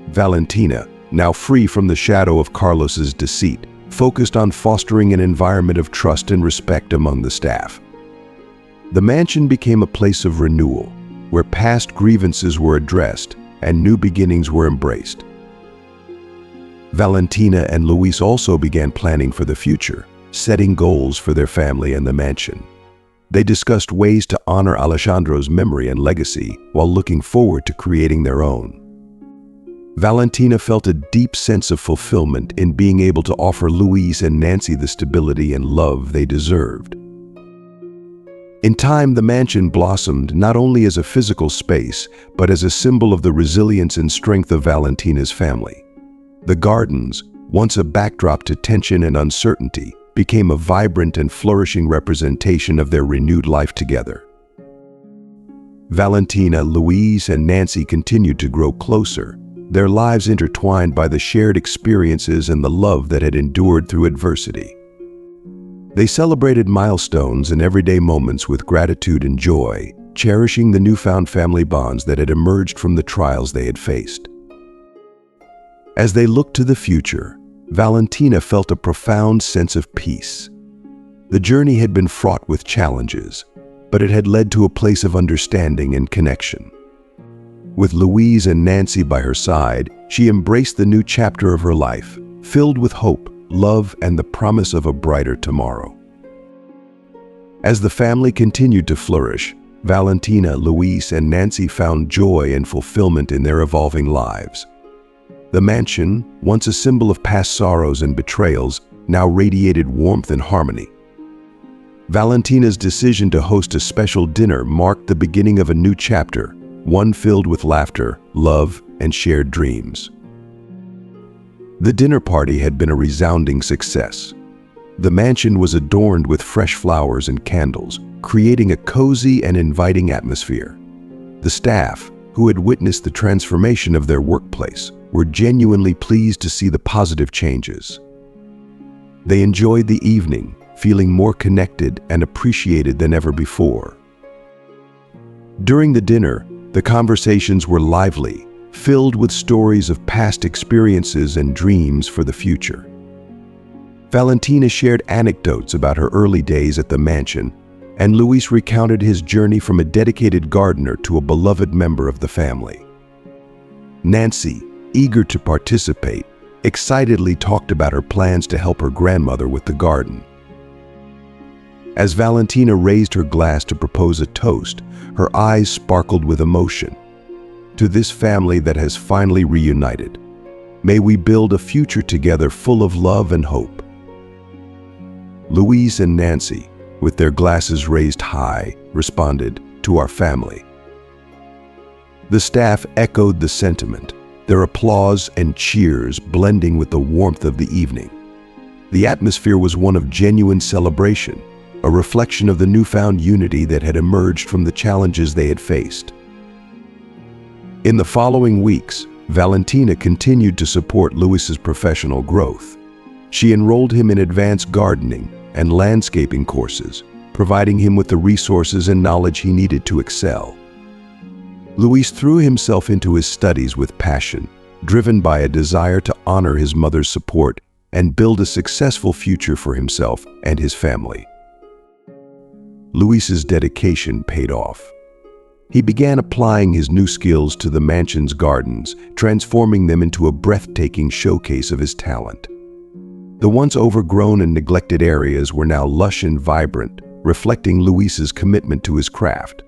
Valentina, now free from the shadow of Carlos's deceit, focused on fostering an environment of trust and respect among the staff. The mansion became a place of renewal, where past grievances were addressed and new beginnings were embraced. Valentina and Luis also began planning for the future, setting goals for their family and the mansion. They discussed ways to honor Alessandro's memory and legacy while looking forward to creating their own. Valentina felt a deep sense of fulfillment in being able to offer Luis and Nancy the stability and love they deserved. In time, the mansion blossomed not only as a physical space, but as a symbol of the resilience and strength of Valentina's family. The gardens, once a backdrop to tension and uncertainty, became a vibrant and flourishing representation of their renewed life together. Valentina, Luis, and Nancy continued to grow closer, their lives intertwined by the shared experiences and the love that had endured through adversity. They celebrated milestones and everyday moments with gratitude and joy, cherishing the newfound family bonds that had emerged from the trials they had faced. As they looked to the future, Valentina felt a profound sense of peace. The journey had been fraught with challenges, but it had led to a place of understanding and connection. With Luis and Nancy by her side, she embraced the new chapter of her life, filled with hope, love, and the promise of a brighter tomorrow. As the family continued to flourish, Valentina, Luis, and Nancy found joy and fulfillment in their evolving lives. The mansion, once a symbol of past sorrows and betrayals, now radiated warmth and harmony. Valentina's decision to host a special dinner marked the beginning of a new chapter, one filled with laughter, love, and shared dreams. The dinner party had been a resounding success. The mansion was adorned with fresh flowers and candles, creating a cozy and inviting atmosphere. The staff, who had witnessed the transformation of their workplace, were genuinely pleased to see the positive changes. They enjoyed the evening, feeling more connected and appreciated than ever before. During the dinner, the conversations were lively, filled with stories of past experiences and dreams for the future. Valentina shared anecdotes about her early days at the mansion, and Luis recounted his journey from a dedicated gardener to a beloved member of the family. Nancy, eager to participate, excitedly talked about her plans to help her grandmother with the garden. As Valentina raised her glass to propose a toast, her eyes sparkled with emotion. To this family that has finally reunited, may we build a future together full of love and hope. Luis and Nancy, with their glasses raised high, responded, "To our family." The staff echoed the sentiment, their applause and cheers blending with the warmth of the evening. The atmosphere was one of genuine celebration, a reflection of the newfound unity that had emerged from the challenges they had faced. In the following weeks, Valentina continued to support Luis's professional growth. She enrolled him in advanced gardening and landscaping courses, providing him with the resources and knowledge he needed to excel. Luis threw himself into his studies with passion, driven by a desire to honor his mother's support and build a successful future for himself and his family. Luis's dedication paid off. He began applying his new skills to the mansion's gardens, transforming them into a breathtaking showcase of his talent. The once overgrown and neglected areas were now lush and vibrant, reflecting Luis's commitment to his craft.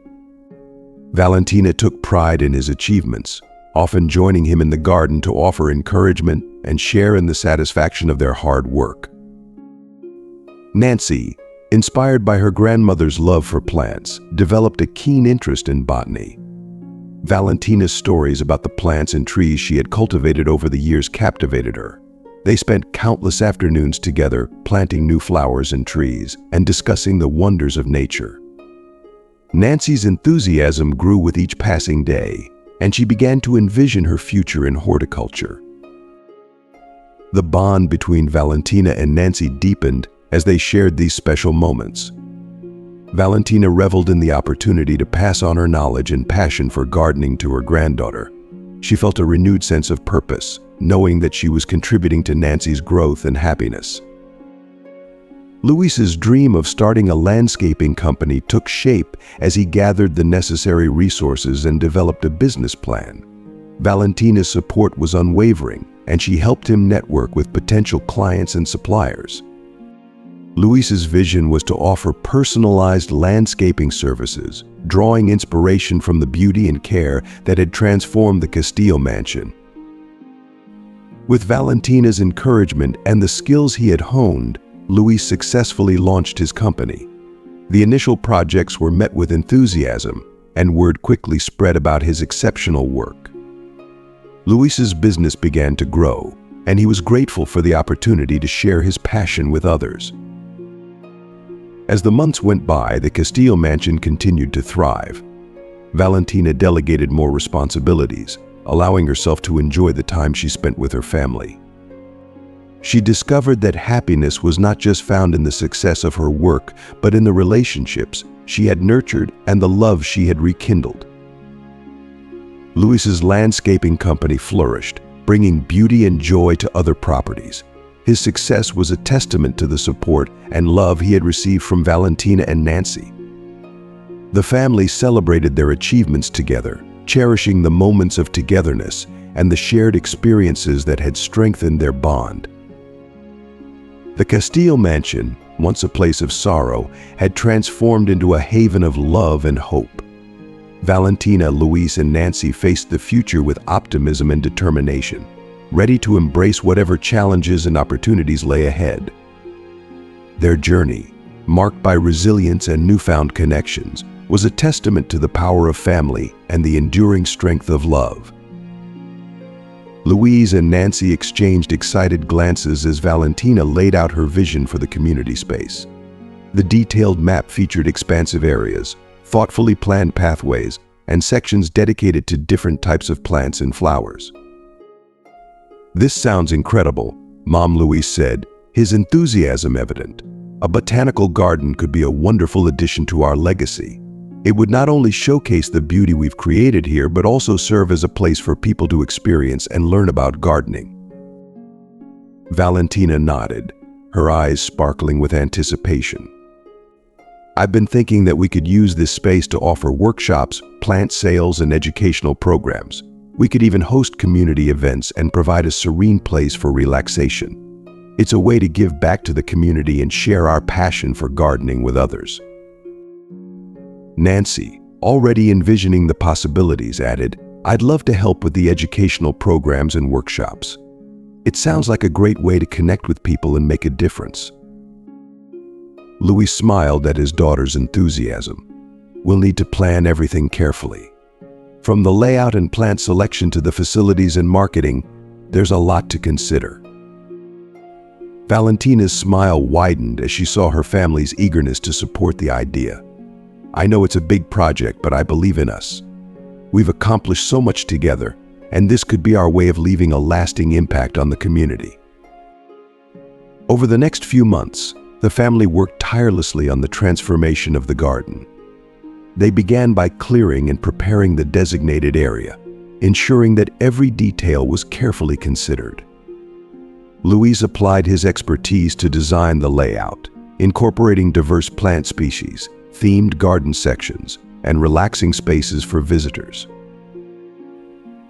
Valentina took pride in his achievements, often joining him in the garden to offer encouragement and share in the satisfaction of their hard work. Nancy, inspired by her grandmother's love for plants, developed a keen interest in botany. Valentina's stories about the plants and trees she had cultivated over the years captivated her. They spent countless afternoons together planting new flowers and trees and discussing the wonders of nature. Nancy's enthusiasm grew with each passing day, and she began to envision her future in horticulture. The bond between Valentina and Nancy deepened as they shared these special moments. Valentina reveled in the opportunity to pass on her knowledge and passion for gardening to her granddaughter. She felt a renewed sense of purpose, knowing that she was contributing to Nancy's growth and happiness. Luis's dream of starting a landscaping company took shape as he gathered the necessary resources and developed a business plan. Valentina's support was unwavering, and she helped him network with potential clients and suppliers. Luis's vision was to offer personalized landscaping services, drawing inspiration from the beauty and care that had transformed the Castillo mansion. With Valentina's encouragement and the skills he had honed, Luis successfully launched his company. The initial projects were met with enthusiasm, and word quickly spread about his exceptional work. Luis's business began to grow, and he was grateful for the opportunity to share his passion with others. As the months went by, the Castillo mansion continued to thrive. Valentina delegated more responsibilities, allowing herself to enjoy the time she spent with her family. She discovered that happiness was not just found in the success of her work, but in the relationships she had nurtured and the love she had rekindled. Luis's landscaping company flourished, bringing beauty and joy to other properties. His success was a testament to the support and love he had received from Valentina and Nancy. The family celebrated their achievements together, cherishing the moments of togetherness and the shared experiences that had strengthened their bond. The Castillo mansion, once a place of sorrow, had transformed into a haven of love and hope. Valentina, Luis, and Nancy faced the future with optimism and determination, ready to embrace whatever challenges and opportunities lay ahead. Their journey, marked by resilience and newfound connections, was a testament to the power of family and the enduring strength of love. Luis and Nancy exchanged excited glances as Valentina laid out her vision for the community space. The detailed map featured expansive areas, thoughtfully planned pathways, and sections dedicated to different types of plants and flowers. "This sounds incredible," Mom Luis said, his enthusiasm evident. "A botanical garden could be a wonderful addition to our legacy. It would not only showcase the beauty we've created here, but also serve as a place for people to experience and learn about gardening." Valentina nodded, her eyes sparkling with anticipation. "I've been thinking that we could use this space to offer workshops, plant sales, and educational programs. We could even host community events and provide a serene place for relaxation. It's a way to give back to the community and share our passion for gardening with others." Nancy, already envisioning the possibilities, added, "I'd love to help with the educational programs and workshops. It sounds like a great way to connect with people and make a difference." Luis smiled at his daughter's enthusiasm. "We'll need to plan everything carefully. From the layout and plant selection to the facilities and marketing, there's a lot to consider." Valentina's smile widened as she saw her family's eagerness to support the idea. "I know it's a big project, but I believe in us. We've accomplished so much together, and this could be our way of leaving a lasting impact on the community." Over the next few months, the family worked tirelessly on the transformation of the garden. They began by clearing and preparing the designated area, ensuring that every detail was carefully considered. Luis applied his expertise to design the layout, incorporating diverse plant species, themed garden sections, and relaxing spaces for visitors.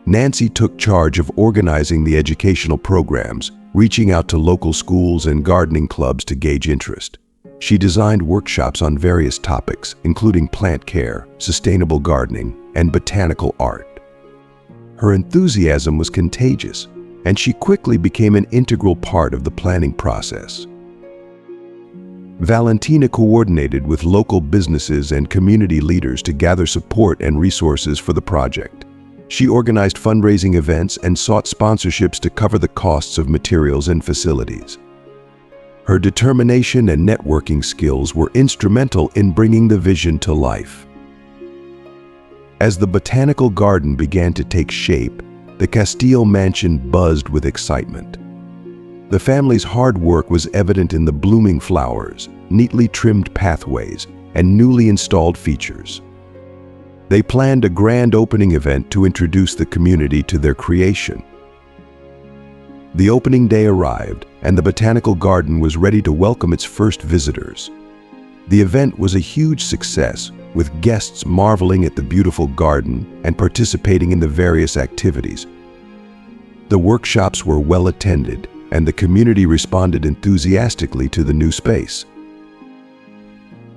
Nancy took charge of organizing the educational programs, reaching out to local schools and gardening clubs to gauge interest. She designed workshops on various topics, including plant care, sustainable gardening, and botanical art. Her enthusiasm was contagious, and she quickly became an integral part of the planning process. Valentina coordinated with local businesses and community leaders to gather support and resources for the project. She organized fundraising events and sought sponsorships to cover the costs of materials and facilities. Her determination and networking skills were instrumental in bringing the vision to life. As the botanical garden began to take shape, the Castillo mansion buzzed with excitement. The family's hard work was evident in the blooming flowers, neatly trimmed pathways, and newly installed features. They planned a grand opening event to introduce the community to their creation. The opening day arrived, and the botanical garden was ready to welcome its first visitors. The event was a huge success, with guests marveling at the beautiful garden and participating in the various activities. The workshops were well attended, and the community responded enthusiastically to the new space.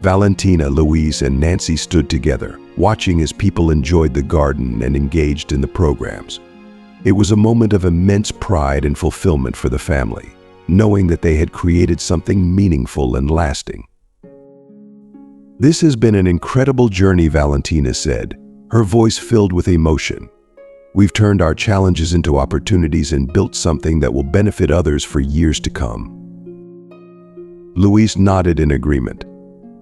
Valentina, Louise, and Nancy stood together, watching as people enjoyed the garden and engaged in the programs. It was a moment of immense pride and fulfillment for the family, knowing that they had created something meaningful and lasting. "This has been an incredible journey," Valentina said, her voice filled with emotion. "We've turned our challenges into opportunities and built something that will benefit others for years to come." Louise nodded in agreement.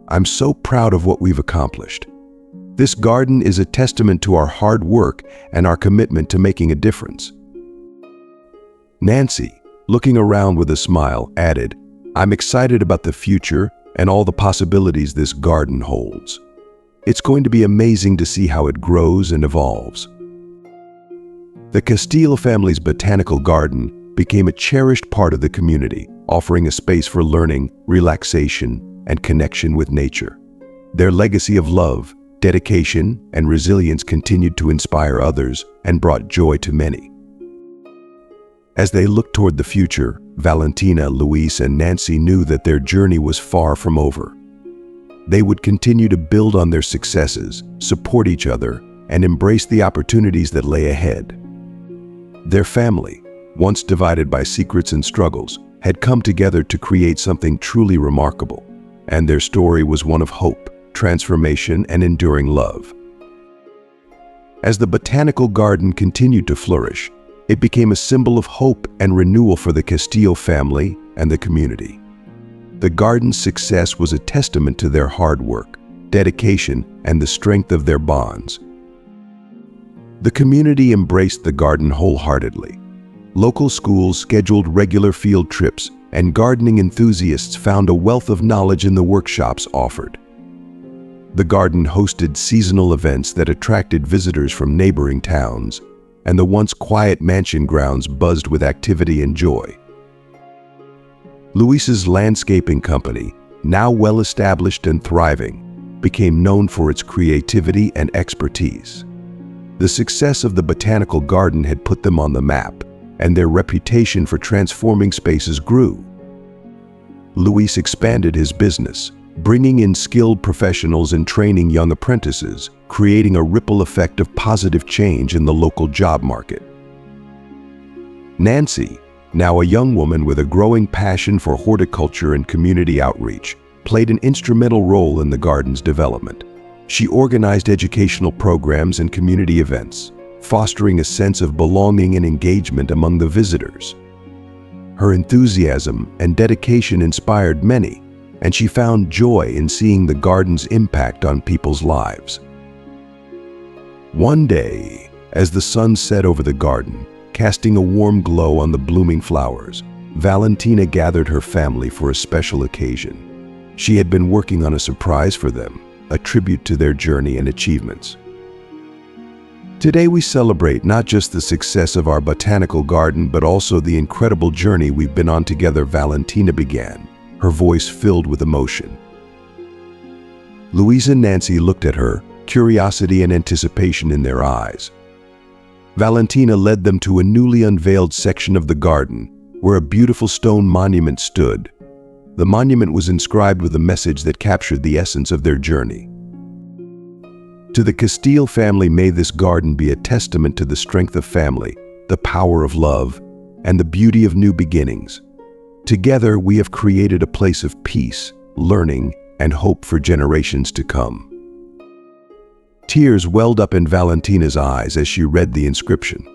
"I'm so proud of what we've accomplished. This garden is a testament to our hard work and our commitment to making a difference." Nancy, looking around with a smile, added, "I'm excited about the future and all the possibilities this garden holds. It's going to be amazing to see how it grows and evolves." The Castillo family's botanical garden became a cherished part of the community, offering a space for learning, relaxation, and connection with nature. Their legacy of love, dedication, and resilience continued to inspire others and brought joy to many. As they looked toward the future, Valentina, Louise, and Nancy knew that their journey was far from over. They would continue to build on their successes, support each other, and embrace the opportunities that lay ahead. Their family, once divided by secrets and struggles, had come together to create something truly remarkable, and their story was one of hope, transformation, and enduring love. As the botanical garden continued to flourish, it became a symbol of hope and renewal for the Castillo family and the community. The garden's success was a testament to their hard work, dedication, and the strength of their bonds. The community embraced the garden wholeheartedly. Local schools scheduled regular field trips, and gardening enthusiasts found a wealth of knowledge in the workshops offered. The garden hosted seasonal events that attracted visitors from neighboring towns, and the once quiet mansion grounds buzzed with activity and joy. Luis's landscaping company, now well established and thriving, became known for its creativity and expertise. The success of the botanical garden had put them on the map, and their reputation for transforming spaces grew. Luis expanded his business, bringing in skilled professionals and training young apprentices, creating a ripple effect of positive change in the local job market. Nancy, now a young woman with a growing passion for horticulture and community outreach, played an instrumental role in the garden's development. She organized educational programs and community events, fostering a sense of belonging and engagement among the visitors. Her enthusiasm and dedication inspired many, and she found joy in seeing the garden's impact on people's lives. One day, as the sun set over the garden, casting a warm glow on the blooming flowers, Valentina gathered her family for a special occasion. She had been working on a surprise for them, a tribute to their journey and achievements. Today we celebrate not just the success of our botanical garden, but also the incredible journey we've been on together, Valentina began, her voice filled with emotion. Louise and Nancy looked at her, curiosity and anticipation in their eyes. Valentina led them to a newly unveiled section of the garden, where a beautiful stone monument stood. The monument was inscribed with a message that captured the essence of their journey. To the Castile family, may this garden be a testament to the strength of family, the power of love, and the beauty of new beginnings. Together, we have created a place of peace, learning, and hope for generations to come. Tears welled up in Valentina's eyes as she read the inscription.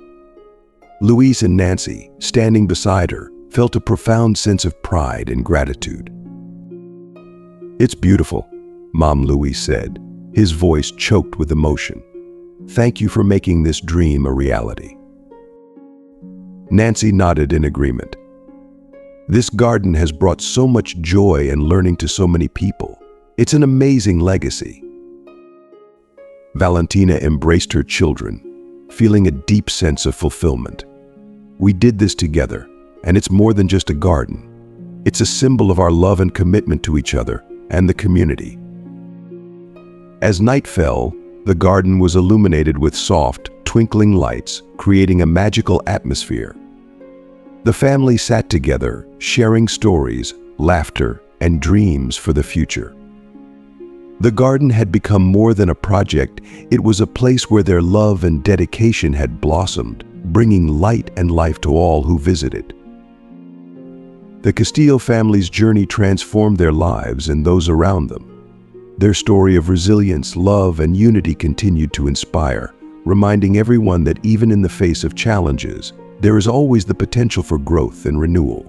Luis and Nancy, standing beside her, felt a profound sense of pride and gratitude. "It's beautiful," Mom Luis said, his voice choked with emotion. "Thank you for making this dream a reality." Nancy nodded in agreement. "This garden has brought so much joy and learning to so many people. It's an amazing legacy." Valentina embraced her children, feeling a deep sense of fulfillment. "We did this together, and it's more than just a garden. It's a symbol of our love and commitment to each other and the community." As night fell, the garden was illuminated with soft, twinkling lights, creating a magical atmosphere. The family sat together, sharing stories, laughter, and dreams for the future. The garden had become more than a project. It was a place where their love and dedication had blossomed, bringing light and life to all who visited. The Castillo family's journey transformed their lives and those around them. Their story of resilience, love, and unity continued to inspire, reminding everyone that even in the face of challenges, there is always the potential for growth and renewal.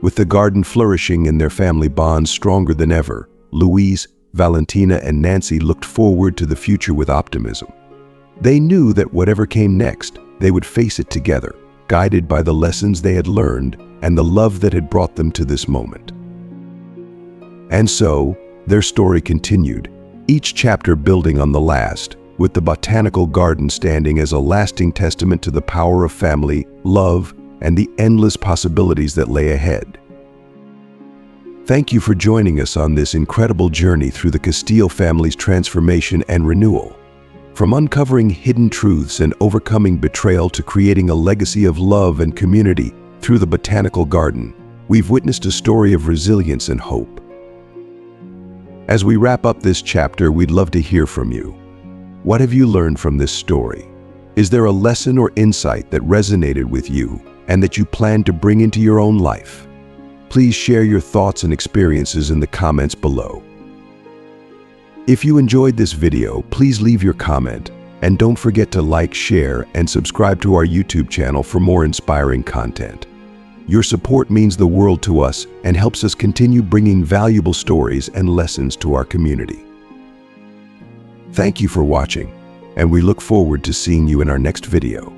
With the garden flourishing and their family bonds stronger than ever, Luis, Valentina, and Nancy looked forward to the future with optimism. They knew that whatever came next, they would face it together, guided by the lessons they had learned and the love that had brought them to this moment. And so, their story continued, each chapter building on the last, with the botanical garden standing as a lasting testament to the power of family, love, and the endless possibilities that lay ahead. Thank you for joining us on this incredible journey through the Castillo family's transformation and renewal. From uncovering hidden truths and overcoming betrayal to creating a legacy of love and community through the botanical garden, we've witnessed a story of resilience and hope. As we wrap up this chapter, we'd love to hear from you. What have you learned from this story? Is there a lesson or insight that resonated with you and that you plan to bring into your own life? Please share your thoughts and experiences in the comments below. If you enjoyed this video, please leave your comment and don't forget to like, share, and subscribe to our YouTube channel for more inspiring content. Your support means the world to us and helps us continue bringing valuable stories and lessons to our community. Thank you for watching, and we look forward to seeing you in our next video.